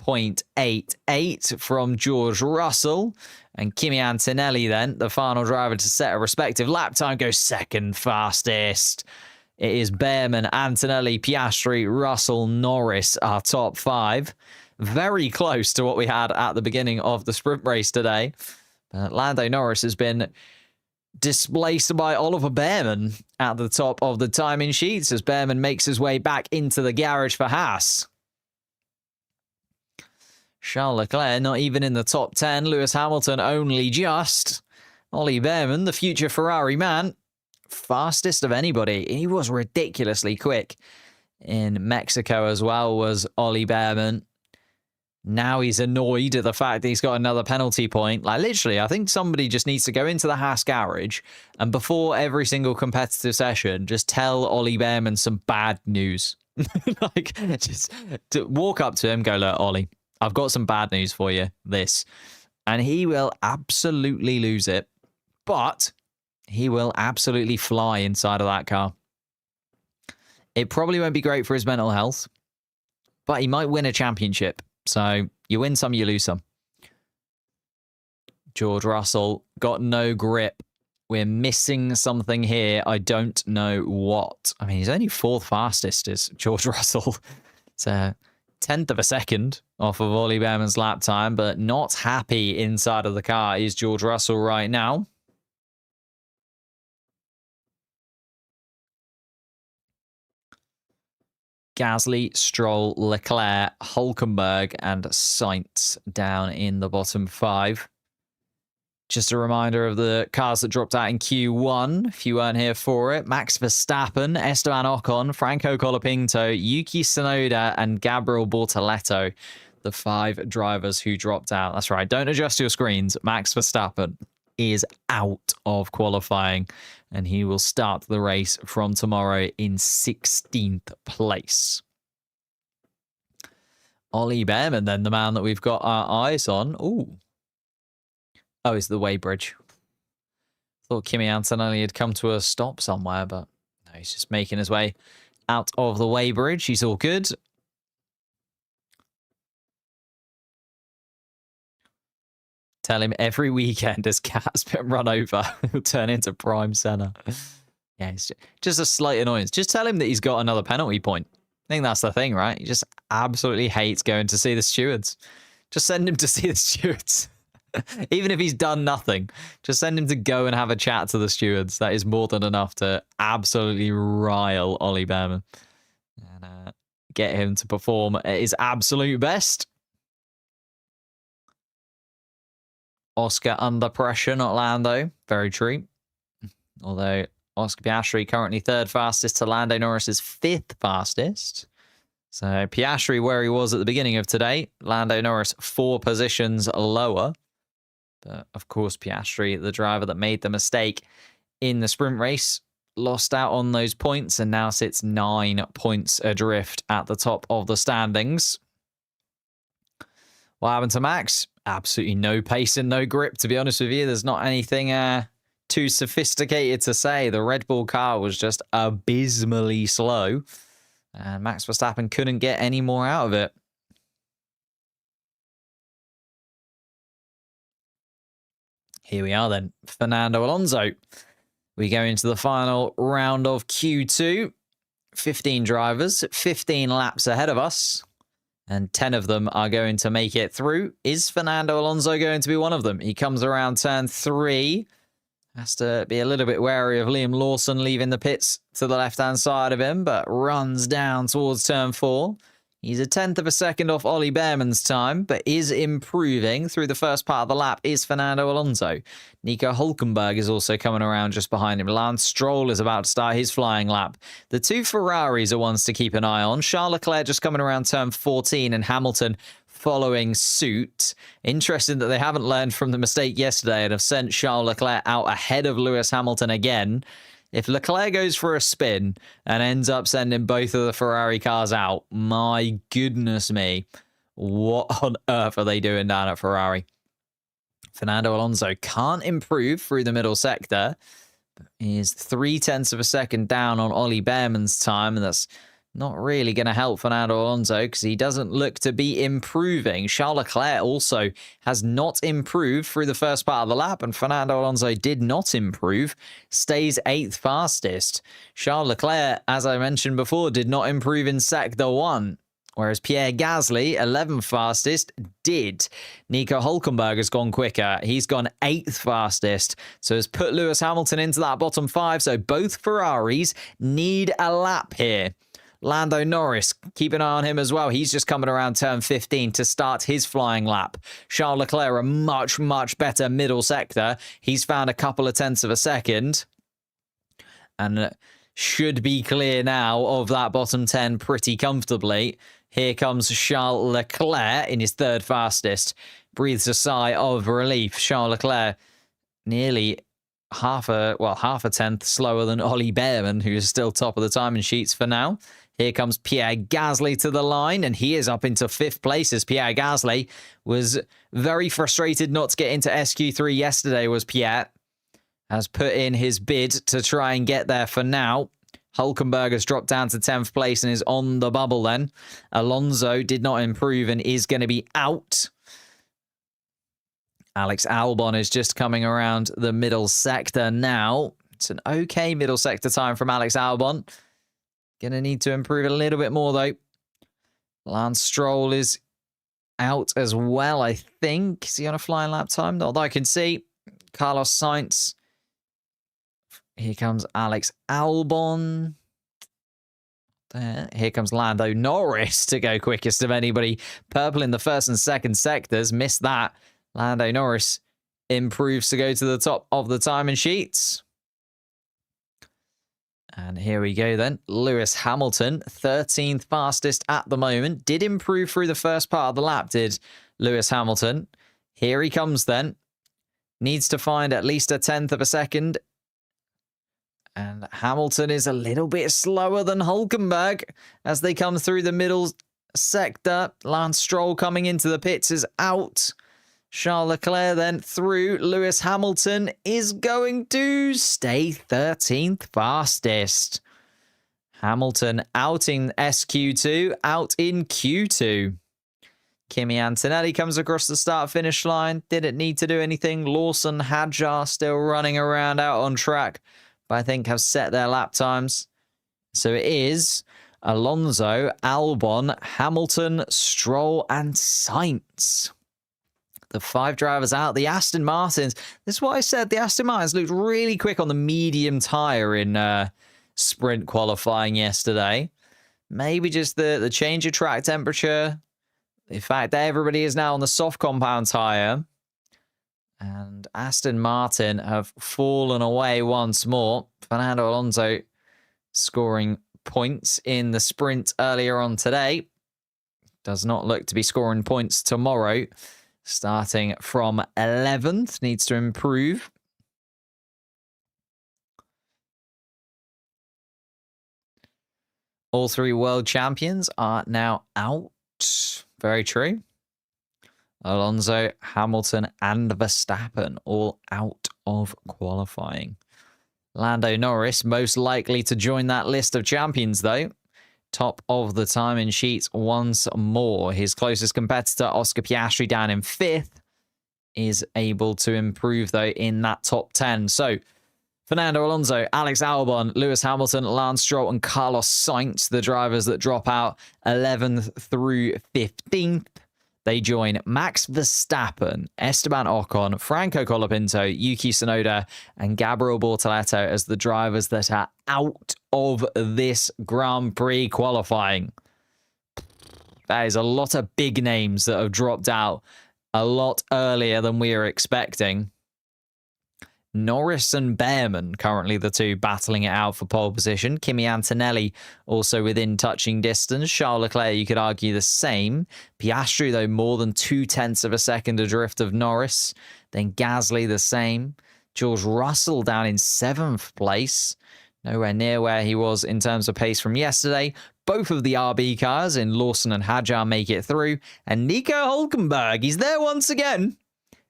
1:08.88 from George Russell. And Kimi Antonelli then, the final driver to set a respective lap time, goes second fastest. It is Behrman, Antonelli, Piastri, Russell, Norris, our top 5. Very close to what we had at the beginning of the sprint race today. But Lando Norris has been displaced by Oliver Behrman at the top of the timing sheets as Behrman makes his way back into the garage for Haas. Charles Leclerc not even in the top 10. Lewis Hamilton only just. Ollie Behrman, the future Ferrari man, fastest of anybody. He was ridiculously quick in Mexico as well, was Ollie Behrman. Now he's annoyed at the fact that he's got another penalty point. Like, literally, I think somebody just needs to go into the Haas garage and before every single competitive session, just tell Ollie Behrman some bad news. Like, just to walk up to him, go, look, Ollie, I've got some bad news for you, this. And he will absolutely lose it. But he will absolutely fly inside of that car. It probably won't be great for his mental health, but he might win a championship. So you win some, you lose some. George Russell got no grip. We're missing something here. I don't know what. I mean, he's only 4th fastest, is George Russell. It's a 10th of a second off of Ollie Behrman's lap time, but not happy inside of the car is George Russell right now. Gasly, Stroll, Leclerc, Hülkenberg, and Sainz down in the bottom 5. Just a reminder of the cars that dropped out in Q1, if you weren't here for it. Max Verstappen, Esteban Ocon, Franco Colapinto, Yuki Tsunoda, and Gabriel Bortletto, the 5 drivers who dropped out. That's right, don't adjust your screens. Max Verstappen is out of qualifying, and he will start the race from tomorrow in 16th place. Ollie Behrman, then, the man that we've got our eyes on. Ooh. Oh, it's the weighbridge. Thought Kimi Antonelli had come to a stop somewhere, but no, he's just making his way out of the weighbridge. He's all good. Tell him every weekend as Cat's been run over, he'll turn into Prime Senna. Yeah, it's just a slight annoyance. Just tell him that he's got another penalty point. I think that's the thing, right? He just absolutely hates going to see the stewards. Just send him to see the stewards. Even if he's done nothing, just send him to go and have a chat to the stewards. That is more than enough to absolutely rile Ollie Behrman and get him to perform at his absolute best. Oscar under pressure, not Lando. Very true. Although Oscar Piastri currently 3rd fastest to Lando Norris's 5th fastest. So Piastri where he was at the beginning of today. Lando Norris 4 positions lower. But of course, Piastri, the driver that made the mistake in the sprint race, lost out on those points and now sits 9 points adrift at the top of the standings. What happened to Max? Absolutely no pace and no grip, to be honest with you. There's not anything too sophisticated to say. The Red Bull car was just abysmally slow. And Max Verstappen couldn't get any more out of it. Here we are then. Fernando Alonso. We go into the final round of Q2. 15 drivers, 15 laps ahead of us. And 10 of them are going to make it through. Is Fernando Alonso going to be one of them? He comes around turn 3. Has to be a little bit wary of Liam Lawson leaving the pits to the left-hand side of him, but runs down towards turn 4. He's a 10th of a second off Ollie Behrman's time, but is improving through the first part of the lap is Fernando Alonso. Nico Hülkenberg is also coming around just behind him. Lance Stroll is about to start his flying lap. The 2 Ferraris are ones to keep an eye on. Charles Leclerc just coming around turn 14 and Hamilton following suit. Interesting that they haven't learned from the mistake yesterday and have sent Charles Leclerc out ahead of Lewis Hamilton again. If Leclerc goes for a spin and ends up sending both of the Ferrari cars out, my goodness me, what on earth are they doing down at Ferrari? Fernando Alonso can't improve through the middle sector. He's 0.3 of a second down on Ollie Behrman's time, and that's Not really going to help Fernando Alonso because he doesn't look to be improving. Charles Leclerc also has not improved through the first part of the lap, and Fernando Alonso did not improve, stays 8th fastest. Charles Leclerc, as I mentioned before, did not improve in Sector 1. Whereas Pierre Gasly, 11th fastest, did. Nico Hülkenberg has gone quicker. He's gone 8th fastest. So has put Lewis Hamilton into that bottom 5. So both Ferraris need a lap here. Lando Norris, keep an eye on him as well. He's just coming around turn 15 to start his flying lap. Charles Leclerc, a much, much better middle sector. He's found a couple of tenths of a second. And should be clear now of that bottom 10 pretty comfortably. Here comes Charles Leclerc in his 3rd fastest. Breathes a sigh of relief. Charles Leclerc nearly half a tenth slower than Ollie Behrman, who is still top of the timing sheets for now. Here comes Pierre Gasly to the line, and he is up into 5th place as Pierre Gasly was very frustrated not to get into SQ3 yesterday, was Pierre. Has put in his bid to try and get there for now. Hülkenberg has dropped down to 10th place and is on the bubble then. Alonso did not improve and is going to be out. Alex Albon is just coming around the middle sector now. It's an okay middle sector time from Alex Albon. Going to need to improve a little bit more, though. Lance Stroll is out as well, I think. Is he on a flying lap time? Not that I can see. Carlos Sainz. Here comes Alex Albon. There. Here comes Lando Norris to go quickest of anybody. Purple in the 1st and 2nd sectors. Missed that. Lando Norris improves to go to the top of the timing sheets. And here we go then. Lewis Hamilton, 13th fastest at the moment. Did improve through the first part of the lap, did Lewis Hamilton. Here he comes then. Needs to find at least a tenth of a second. And Hamilton is a little bit slower than Hülkenberg as they come through the middle sector. Lance Stroll coming into the pits is out. Charles Leclerc then through. Lewis Hamilton is going to stay 13th fastest. Hamilton out in SQ2, out in Q2. Kimi Antonelli comes across the start-finish line. Didn't need to do anything. Lawson, Hadjar still running around out on track, but I think have set their lap times. So it is Alonso, Albon, Hamilton, Stroll, and Sainz. The 5 drivers out. The Aston Martins. This is what I said. The Aston Martins looked really quick on the medium tyre in sprint qualifying yesterday. Maybe just the change of track temperature. The fact that everybody is now on the soft compound tyre. And Aston Martin have fallen away once more. Fernando Alonso scoring points in the sprint earlier on today. Does not look to be scoring points tomorrow. Starting from 11th, needs to improve. All 3 world champions are now out. Very true. Alonso, Hamilton, and Verstappen all out of qualifying. Lando Norris most likely to join that list of champions, though. Top of the timing sheets once more. His closest competitor, Oscar Piastri, down in 5th, is able to improve, though, in that top 10. So, Fernando Alonso, Alex Albon, Lewis Hamilton, Lance Stroll, and Carlos Sainz, the drivers that drop out 11th through 15th. They join Max Verstappen, Esteban Ocon, Franco Colapinto, Yuki Tsunoda, and Gabriel Bortletto as the drivers that are out of this Grand Prix qualifying. That is a lot of big names that have dropped out a lot earlier than we were expecting. Norris and Behrman, currently the 2 battling it out for pole position. Kimi Antonelli also within touching distance. Charles Leclerc, you could argue the same. Piastri, though, more than 0.2 of a second adrift of Norris. Then Gasly, the same. George Russell down in 7th place. Nowhere near where he was in terms of pace from yesterday. Both of the RB cars in Lawson and Hadjar make it through. And Nico Hülkenberg, he's there once again.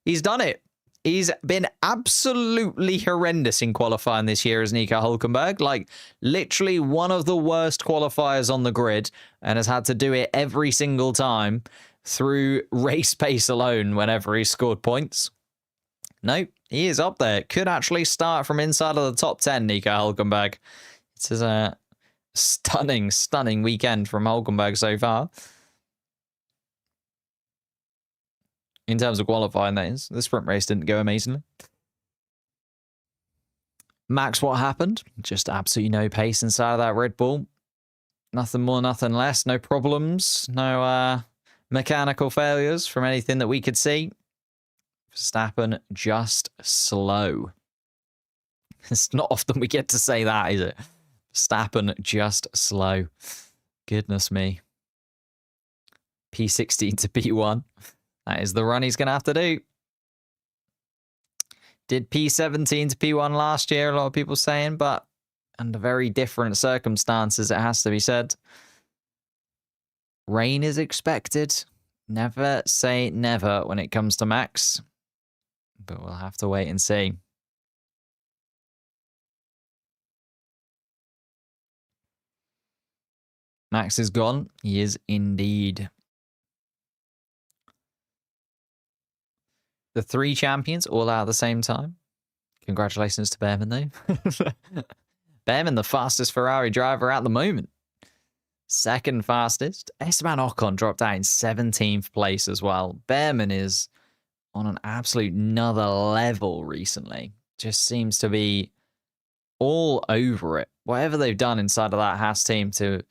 He's done it. He's been absolutely horrendous in qualifying this year as Nico Hülkenberg. Like, literally one of the worst qualifiers on the grid, and has had to do it every single time through race pace alone whenever he scored points. Nope, he is up there. Could actually start from inside of the top 10, Nico Hülkenberg. This is a stunning weekend from Hülkenberg so far. In terms of qualifying, that is. The sprint race didn't go amazingly. Max, what happened? Just absolutely no pace inside of that Red Bull. Nothing more, nothing less. No problems. No mechanical failures from anything that we could see. Verstappen just slow. It's not often we get to say that, is it? Verstappen just slow. Goodness me. P16 to P1. That is the run he's going to have to do. Did P17 to P1 last year, a lot of people saying, but under very different circumstances, it has to be said. Rain is expected. Never say never when it comes to Max. But we'll have to wait and see. Max is gone. He is indeed. The 3 champions all out at the same time. Congratulations to Behrman, though. Behrman, the fastest Ferrari driver at the moment. Second fastest. Esteban Ocon dropped out in 17th place as well. Behrman is on an absolute another level recently. Just seems to be all over it. Whatever they've done inside of that Haas team to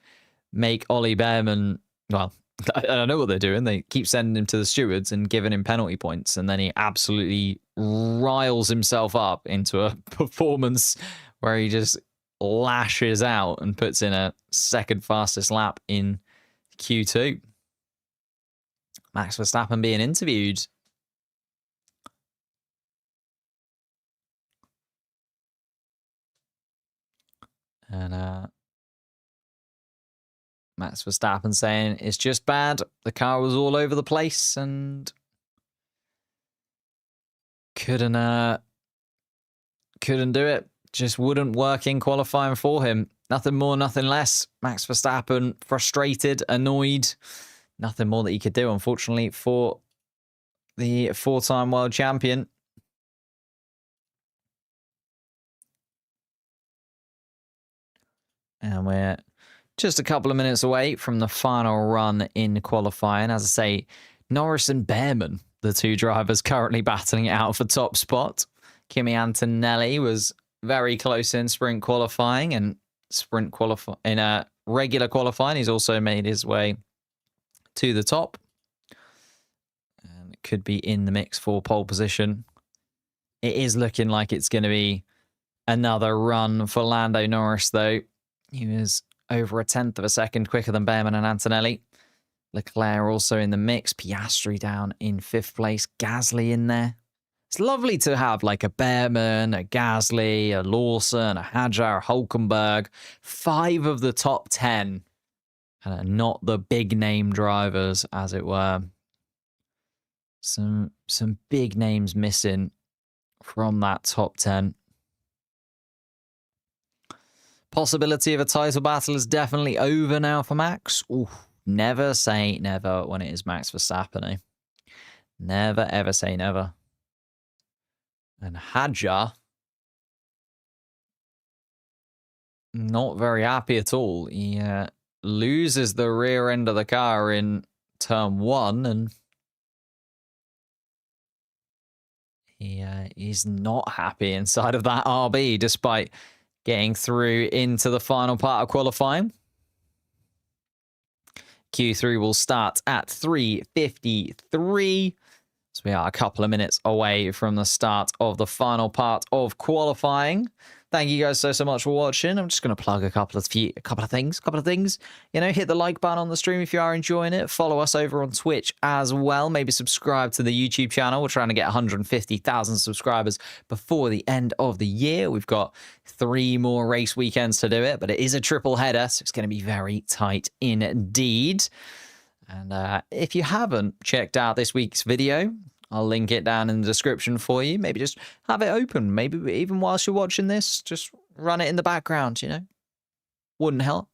make Ollie Behrman, well, I don't know what they're doing. They keep sending him to the stewards and giving him penalty points, and then he absolutely riles himself up into a performance where he just lashes out and puts in a second fastest lap in Q2. Max Verstappen being interviewed. And Max Verstappen saying it's just bad. The car was all over the place and couldn't do it. Just wouldn't work in qualifying for him. Nothing more, nothing less. Max Verstappen frustrated, annoyed. Nothing more that he could do, unfortunately, for the 4-time world champion. And we're just a couple of minutes away from the final run in qualifying. As I say, Norris and Behrman, the 2 drivers currently battling it out for top spot. Kimi Antonelli was very close in sprint qualifying and in regular qualifying. He's also made his way to the top. And it could be in the mix for pole position. It is looking like it's going to be another run for Lando Norris, though. He was over 1/10 of a second quicker than Behrman and Antonelli. Leclerc also in the mix. Piastri down in 5th place. Gasly in there. It's lovely to have like a Behrman, a Gasly, a Lawson, a Hadjar, a Hülkenberg. 5 of the top 10. And not the big name drivers, as it were. Some big names missing from that top 10. Possibility of a title battle is definitely over now for Max. Ooh, never say never when it is Max Verstappen, eh? Never, ever say never. And Hadjar, not very happy at all. He loses the rear end of the car in turn 1, and he's not happy inside of that RB, despite getting through into the final part of qualifying. Q3 will start at 3:53. So we are a couple of minutes away from the start of the final part of qualifying. Thank you guys so much for watching. I'm just going to plug a couple of things. You know, hit the like button on the stream if you are enjoying it. Follow us over on Twitch as well. Maybe subscribe to the YouTube channel. We're trying to get 150,000 subscribers before the end of the year. We've got 3 more race weekends to do it, but it is a triple header, so it's going to be very tight indeed. And if you haven't checked out this week's video I'll link it down in the description for you. Maybe just have it open. Maybe even whilst you're watching this, just run it in the background, you know. Wouldn't help.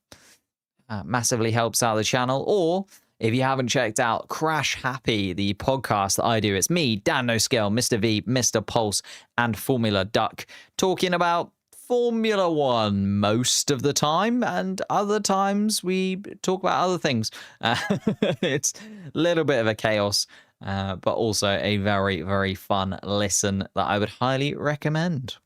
Massively helps out the channel. Or if you haven't checked out Crash Happy, the podcast that I do, it's me, Dan No Scale, Mr. V, Mr. Pulse, and Formula Duck, talking about Formula One most of the time, and other times we talk about other things. It's a little bit of a chaos, but also a very, very fun listen that I would highly recommend.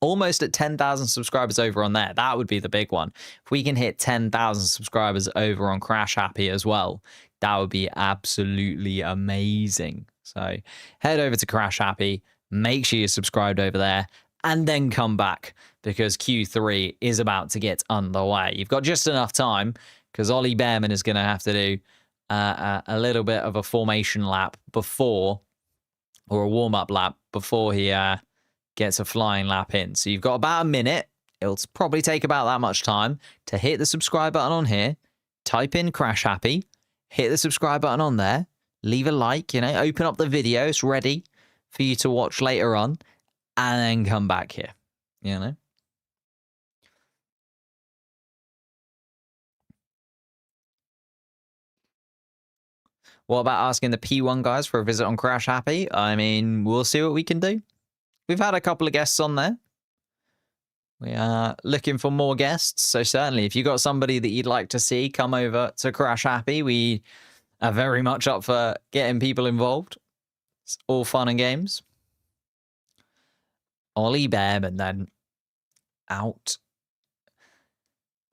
Almost at 10,000 subscribers over on there. That would be the big one. If we can hit 10,000 subscribers over on Crash Happy as well, that would be absolutely amazing. So head over to Crash Happy, make sure you're subscribed over there, and then come back, because Q3 is about to get underway. You've got just enough time, because Ollie Bearman is going to have to do a little bit of a formation lap before, or a warm-up lap before he gets a flying lap in. So you've got about a minute. It'll probably take about that much time to hit the subscribe button on here, type in Crash Happy, hit the subscribe button on there, leave a like, you know, open up the video. It's ready for you to watch later on, and then come back here, you know. What about asking the P1 guys for a visit on Crash Happy? I mean, we'll see what we can do. We've had a couple of guests on there. We are looking for more guests. So certainly, if you've got somebody that you'd like to see, come over to Crash Happy. We are very much up for getting people involved. It's all fun and games. Ollie Bearman then out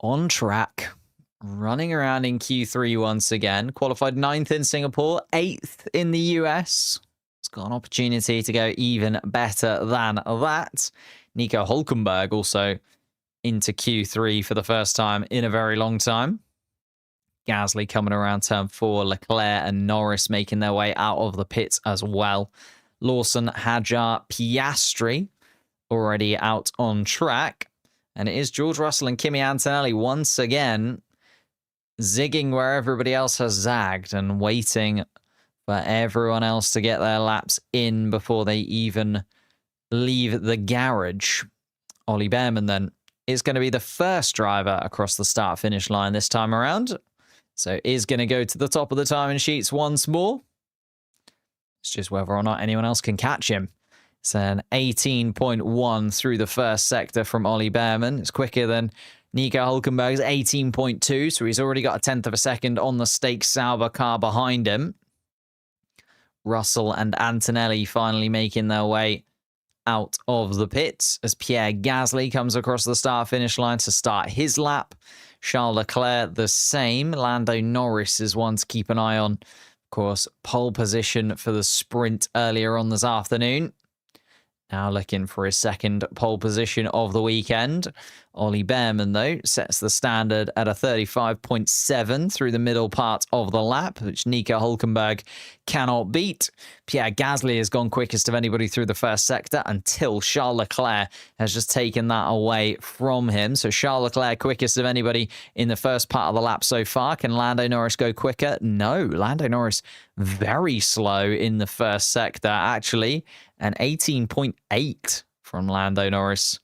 on track, running around in Q3 once again. Qualified 9th in Singapore, 8th in the US. It's got an opportunity to go even better than that. Nico Hülkenberg also into Q3 for the first time in a very long time. Gasly coming around turn 4. Leclerc and Norris making their way out of the pits as well. Lawson, Hadjar, Piastri already out on track. And it is George Russell and Kimi Antonelli once again zigging where everybody else has zagged and waiting for everyone else to get their laps in before they even leave the garage. Ollie Bearman then is going to be the first driver across the start-finish line this time around. So is going to go to the top of the timing sheets once more. It's just whether or not anyone else can catch him. It's an 18.1 through the first sector from Ollie Bearman. It's quicker than Nico Hülkenberg's 18.2, so he's already got a tenth of a second on the Stake Sauber car behind him. Russell and Antonelli finally making their way out of the pits as Pierre Gasly comes across the start-finish line to start his lap. Charles Leclerc the same. Lando Norris is one to keep an eye on. Of course, pole position for the sprint earlier on this afternoon. Now looking for his second pole position of the weekend. Ollie Bearman, though, sets the standard at a 35.7 through the middle part of the lap, which Nico Hülkenberg cannot beat. Pierre Gasly has gone quickest of anybody through the first sector until Charles Leclerc has just taken that away from him. So Charles Leclerc quickest of anybody in the first part of the lap so far. Can Lando Norris go quicker? No. Lando Norris very slow in the first sector, actually. An 18.8 from Lando Norris.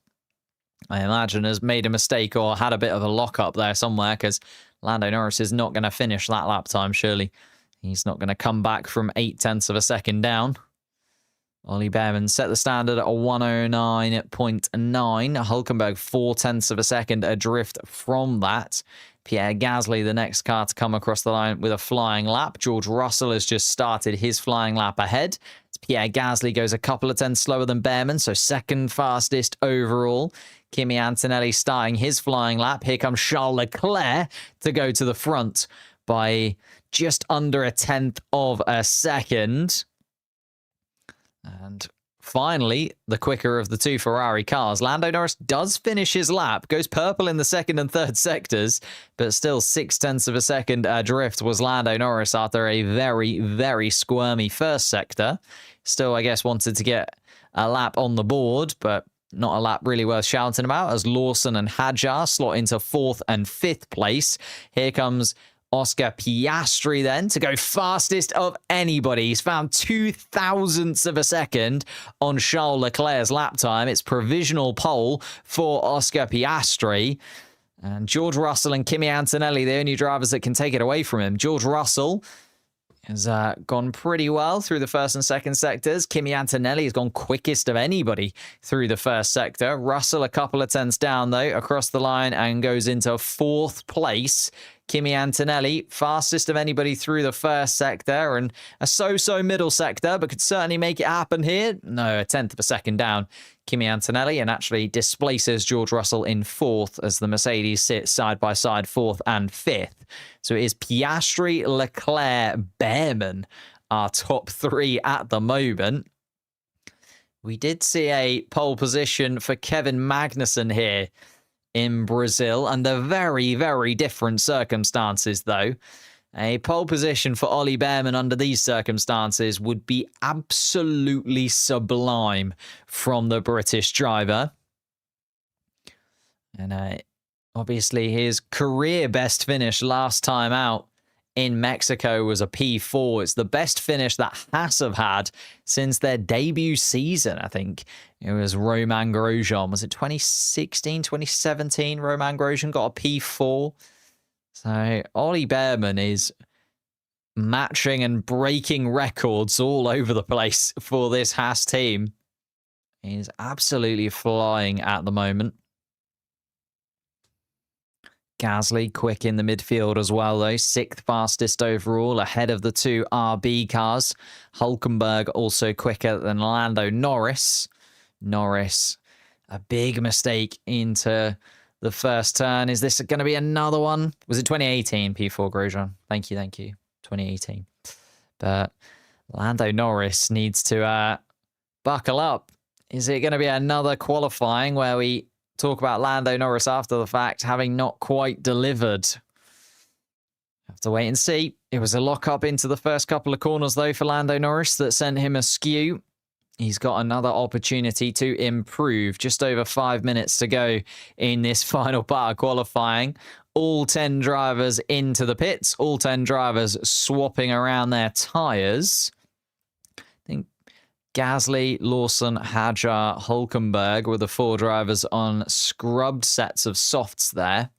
I imagine has made a mistake or had a bit of a lock-up there somewhere, because Lando Norris is not going to finish that lap time, surely. He's not going to come back from 0.8 of a second down. Ollie Bearman set the standard at a 109.9. Hülkenberg 0.4 of a second adrift from that. Pierre Gasly, the next car to come across the line with a flying lap. George Russell has just started his flying lap ahead. Pierre Gasly goes a couple of tenths slower than Bearman, so second fastest overall. Kimi Antonelli starting his flying lap. Here comes Charles Leclerc to go to the front by just under a tenth of a second. And finally, the quicker of the two Ferrari cars. Lando Norris does finish his lap, goes purple in the second and third sectors, but still 0.6 of a second adrift was Lando Norris after a very, very squirmy first sector. Still, I guess, wanted to get a lap on the board, but not a lap really worth shouting about, as Lawson and Hadjar slot into 4th and 5th place. Here comes Oscar Piastri then to go fastest of anybody. He's found 0.002 of a second on Charles Leclerc's lap time. It's provisional pole for Oscar Piastri. And George Russell and Kimi Antonelli, the only drivers that can take it away from him. George Russell has gone pretty well through the first and second sectors. Kimi Antonelli has gone quickest of anybody through the first sector. Russell a couple of tenths down, though, across the line and goes into fourth place. Kimi Antonelli, fastest of anybody through the first sector, and a so-so middle sector, but could certainly make it happen here. No, a tenth of a second down, Kimi Antonelli, and actually displaces George Russell in fourth as the Mercedes sit side by side, fourth and fifth. So it is Piastri, Leclerc, Behrman, our top three at the moment. We did see a pole position for Kevin Magnussen here in Brazil under very, very different circumstances, though. A pole position for Ollie Behrman under these circumstances would be absolutely sublime from the British driver. And obviously his career best finish last time out in Mexico was a P4. It's the best finish that Haas have had since their debut season, I think. It was Romain Grosjean. Was it 2016, 2017? Romain Grosjean got a P4. So Ollie Behrman is matching and breaking records all over the place for this Haas team. He's absolutely flying at the moment. Gasly quick in the midfield as well, though. Sixth fastest overall, ahead of the two RB cars. Hülkenberg also quicker than Lando Norris. Norris, a big mistake into the first turn. Is this going to be another one? Was it 2018 P4 Grosjean? Thank you. 2018. But Lando Norris needs to buckle up. Is it going to be another qualifying where we talk about Lando Norris after the fact, having not quite delivered? Have to wait and see. It was a lock-up into the first couple of corners, though, for Lando Norris that sent him askew. He's got another opportunity to improve. Just over 5 minutes to go in this final part of qualifying. All 10 drivers into the pits. All 10 drivers swapping around their tyres. I think Gasly, Lawson, Hadjar, Hülkenberg were the 4 drivers on scrubbed sets of softs there.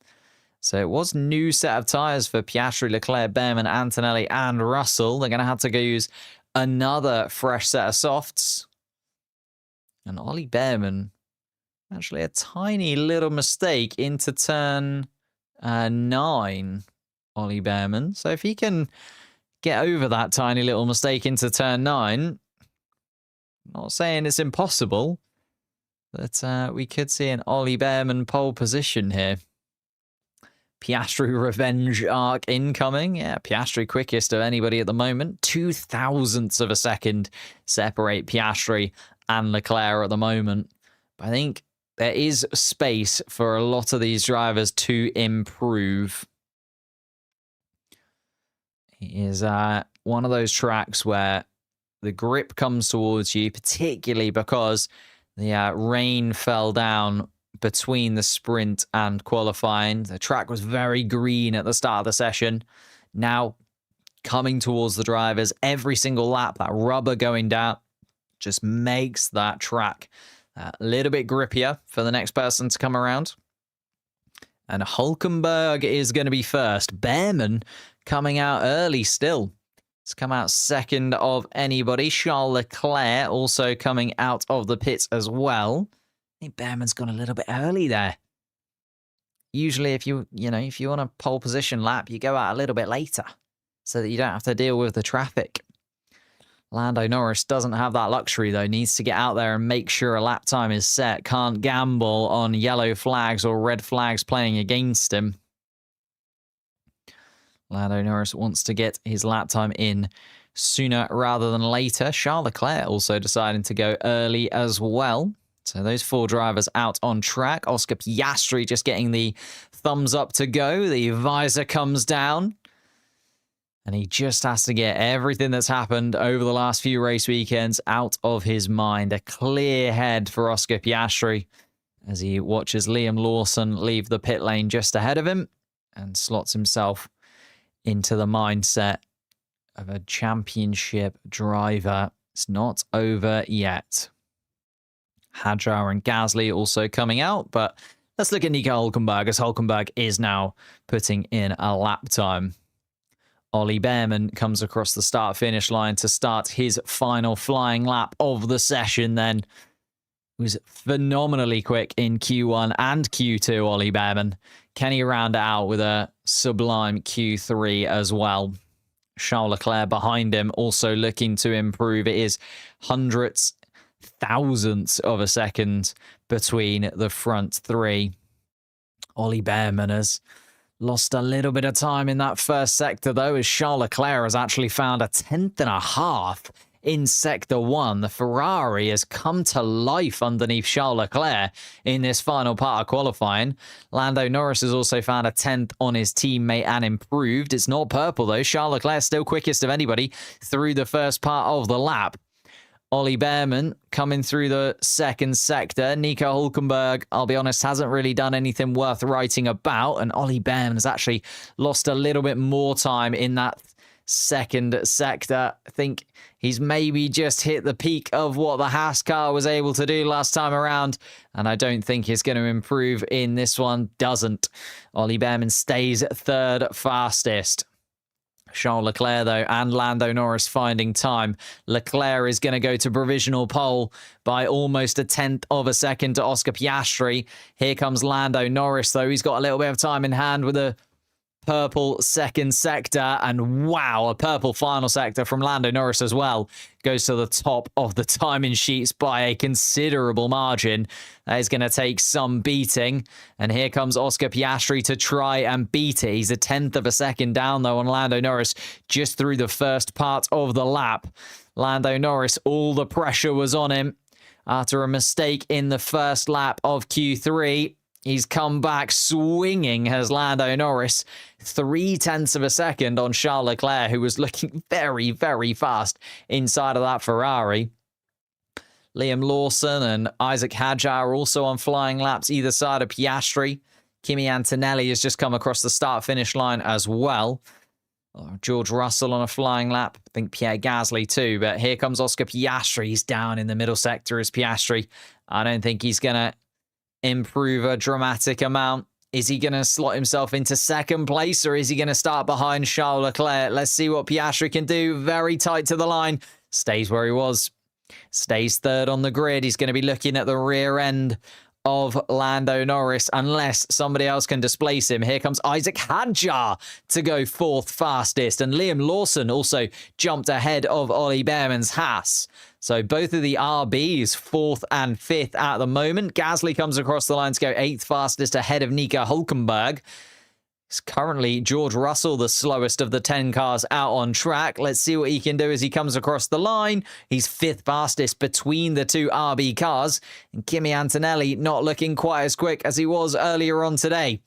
So it was new set of tyres for Piastri, Leclerc, Behrman, Antonelli and Russell. They're going to have to go use another fresh set of softs. And Ollie Behrman, actually a tiny little mistake into turn 9, Ollie Behrman. So if he can get over that tiny little mistake into turn 9, not saying it's impossible, but we could see an Ollie Behrman pole position here. Piastri revenge arc incoming. Yeah, Piastri quickest of anybody at the moment. 0.002 of a second separate Piastri and Leclerc at the moment. But I think there is space for a lot of these drivers to improve. It is one of those tracks where the grip comes towards you, particularly because the rain fell down between the sprint and qualifying. The track was very green at the start of the session. Now, coming towards the drivers, every single lap, that rubber going down just makes that track a little bit grippier for the next person to come around. And Hülkenberg is going to be first. Behrman coming out early still. It's come out second of anybody. Charles Leclerc also coming out of the pits as well. I think Behrman's gone a little bit early there. Usually if you want a pole position lap, you go out a little bit later so that you don't have to deal with the traffic. Lando Norris doesn't have that luxury, though. Needs to get out there and make sure a lap time is set. Can't gamble on yellow flags or red flags playing against him. Lando Norris wants to get his lap time in sooner rather than later. Charles Leclerc also deciding to go early as well. So those 4 drivers out on track. Oscar Piastri just getting the thumbs up to go. The visor comes down. And he just has to get everything that's happened over the last few race weekends out of his mind. A clear head for Oscar Piastri as he watches Liam Lawson leave the pit lane just ahead of him and slots himself into the mindset of a championship driver. It's not over yet. Hadjar and Gasly also coming out, but let's look at Nico Hülkenberg, as Hülkenberg is now putting in a lap time. Ollie Behrman comes across the start-finish line to start his final flying lap of the session then. Was phenomenally quick in Q1 and Q2, Ollie Behrman. Can he round it out with a sublime Q3 as well? Charles Leclerc behind him, also looking to improve. It is hundredths, thousandths of a second between the front three. Ollie Behrman has lost a little bit of time in that first sector, though, as Charles Leclerc has actually found a 10th in Sector 1. The Ferrari has come to life underneath Charles Leclerc in this final part of qualifying. Lando Norris has also found a 10th on his teammate and improved. It's not purple, though. Charles Leclerc still quickest of anybody through the first part of the lap. Ollie Behrman coming through the second sector. Nico Hülkenberg, I'll be honest, hasn't really done anything worth writing about. And Ollie Behrman has actually lost a little bit more time in that second sector. I think he's maybe just hit the peak of what the Haas car was able to do last time around, and I don't think he's going to improve in this one. Doesn't. Ollie Behrman stays third fastest. Charles Leclerc, though, and Lando Norris finding time. Leclerc is going to go to provisional pole by almost a 10th of a second to Oscar Piastri. Here comes Lando Norris, though. He's got a little bit of time in hand with a purple second sector, and wow, a purple final sector from Lando Norris as well. Goes to the top of the timing sheets by a considerable margin. That is going to take some beating, and here comes Oscar Piastri to try and beat it. He's a 10th of a second down, though, on Lando Norris just through the first part of the lap. Lando Norris, all the pressure was on him after a mistake in the first lap of Q3. He's come back swinging, has Lando Norris. 0.3 of a second on Charles Leclerc, who was looking very, very fast inside of that Ferrari. Liam Lawson and Isaac Hadjar are also on flying laps either side of Piastri. Kimi Antonelli has just come across the start-finish line as well. George Russell on a flying lap. I think Pierre Gasly too, but here comes Oscar Piastri. He's down in the middle sector as Piastri. I don't think he's going to improve a dramatic amount. Is he going to slot himself into second place, or is he going to start behind Charles Leclerc? Let's see what Piastri can do. Very tight to the line. Stays where he was. Stays third on the grid. He's going to be looking at the rear end of Lando Norris unless somebody else can displace him. Here comes Isaac Hadjar to go fourth fastest, and Liam Lawson also jumped ahead of Ollie Behrman's Haas. So both of the RBs, fourth and fifth at the moment. Gasly comes across the line to go eighth fastest ahead of Nico Hülkenberg. It's currently George Russell, the slowest of the 10 cars out on track. Let's see what he can do as he comes across the line. He's fifth fastest between the two RB cars. And Kimi Antonelli not looking quite as quick as he was earlier on today.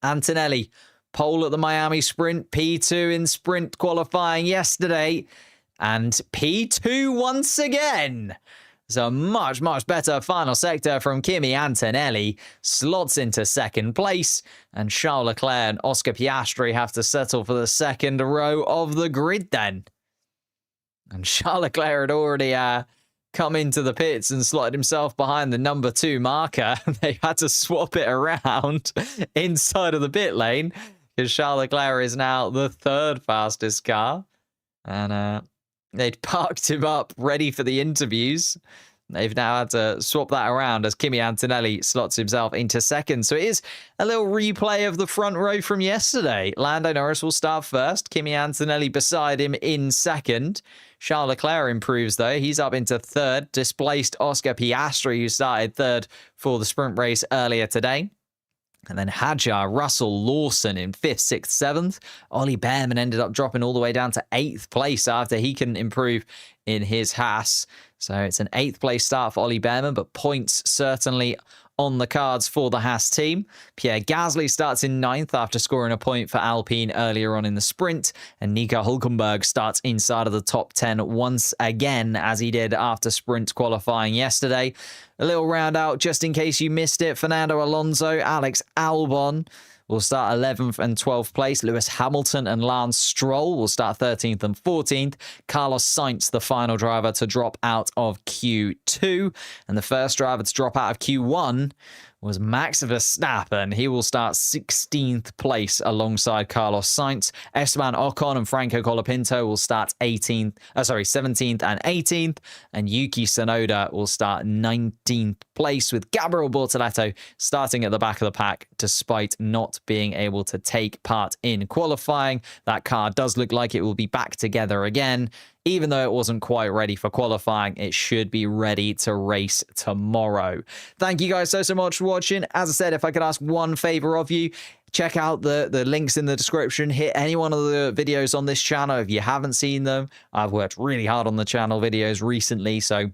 Antonelli, pole at the Miami Sprint, P2 in sprint qualifying yesterday. And P2 once again. It's a much, much better final sector from Kimi Antonelli. Slots into second place. And Charles Leclerc and Oscar Piastri have to settle for the second row of the grid then. And Charles Leclerc had already come into the pits and slotted himself behind the number 2 marker. They had to swap it around inside of the pit lane because Charles Leclerc is now the third fastest car. And they'd parked him up ready for the interviews. They've now had to swap that around as Kimi Antonelli slots himself into second. So it is a little replay of the front row from yesterday. Lando Norris will start first. Kimi Antonelli beside him in second. Charles Leclerc improves, though. He's up into third. Displaced Oscar Piastri, who started third for the sprint race earlier today. And then Hadjar, Russell, Lawson in 5th, 6th, 7th. Ollie Behrman ended up dropping all the way down to 8th place after he couldn't improve in his Haas. So it's an 8th place start for Ollie Behrman, but points certainly on the cards for the Haas team. Pierre Gasly starts in 9th after scoring a point for Alpine earlier on in the sprint. And Nico Hülkenberg starts inside of the top 10 once again, as he did after sprint qualifying yesterday. A little round out, just in case you missed it. Fernando Alonso, Alex Albon will start 11th and 12th place. Lewis Hamilton and Lance Stroll will start 13th and 14th. Carlos Sainz, the final driver to drop out of Q2. And the first driver to drop out of Q1 was Max Verstappen. He will start 16th place alongside Carlos Sainz. Esteban Ocon and Franco Colapinto will start 17th and 18th. And Yuki Tsunoda will start 19th place, with Gabriel Bortletto starting at the back of the pack despite not being able to take part in qualifying. That car does look like it will be back together again. Even though it wasn't quite ready for qualifying, it should be ready to race tomorrow. Thank you guys so much for watching. As I said, if I could ask one favor of you, check out the links in the description. Hit any one of the videos on this channel if you haven't seen them. I've worked really hard on the channel videos recently, so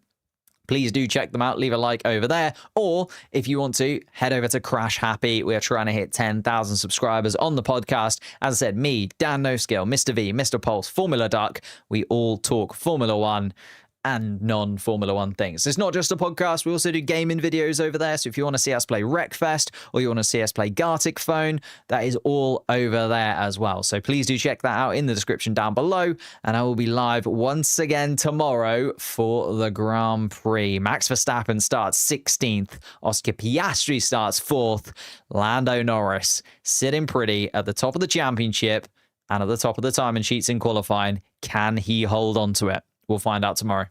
please do check them out. Leave a like over there. Or if you want to, head over to Crash Happy. We're trying to hit 10,000 subscribers on the podcast. As I said, me, Dan No Skill, Mr. V, Mr. Pulse, Formula Duck, we all talk Formula One and non-Formula One things. It's not just a podcast. We also do gaming videos over there. So if you want to see us play Wreckfest or you want to see us play Gartic Phone, that is all over there as well. So please do check that out in the description down below. And I will be live once again tomorrow for the Grand Prix. Max Verstappen starts 16th. Oscar Piastri starts 4th. Lando Norris sitting pretty at the top of the championship and at the top of the timing sheets in qualifying. Can he hold on to it? We'll find out tomorrow.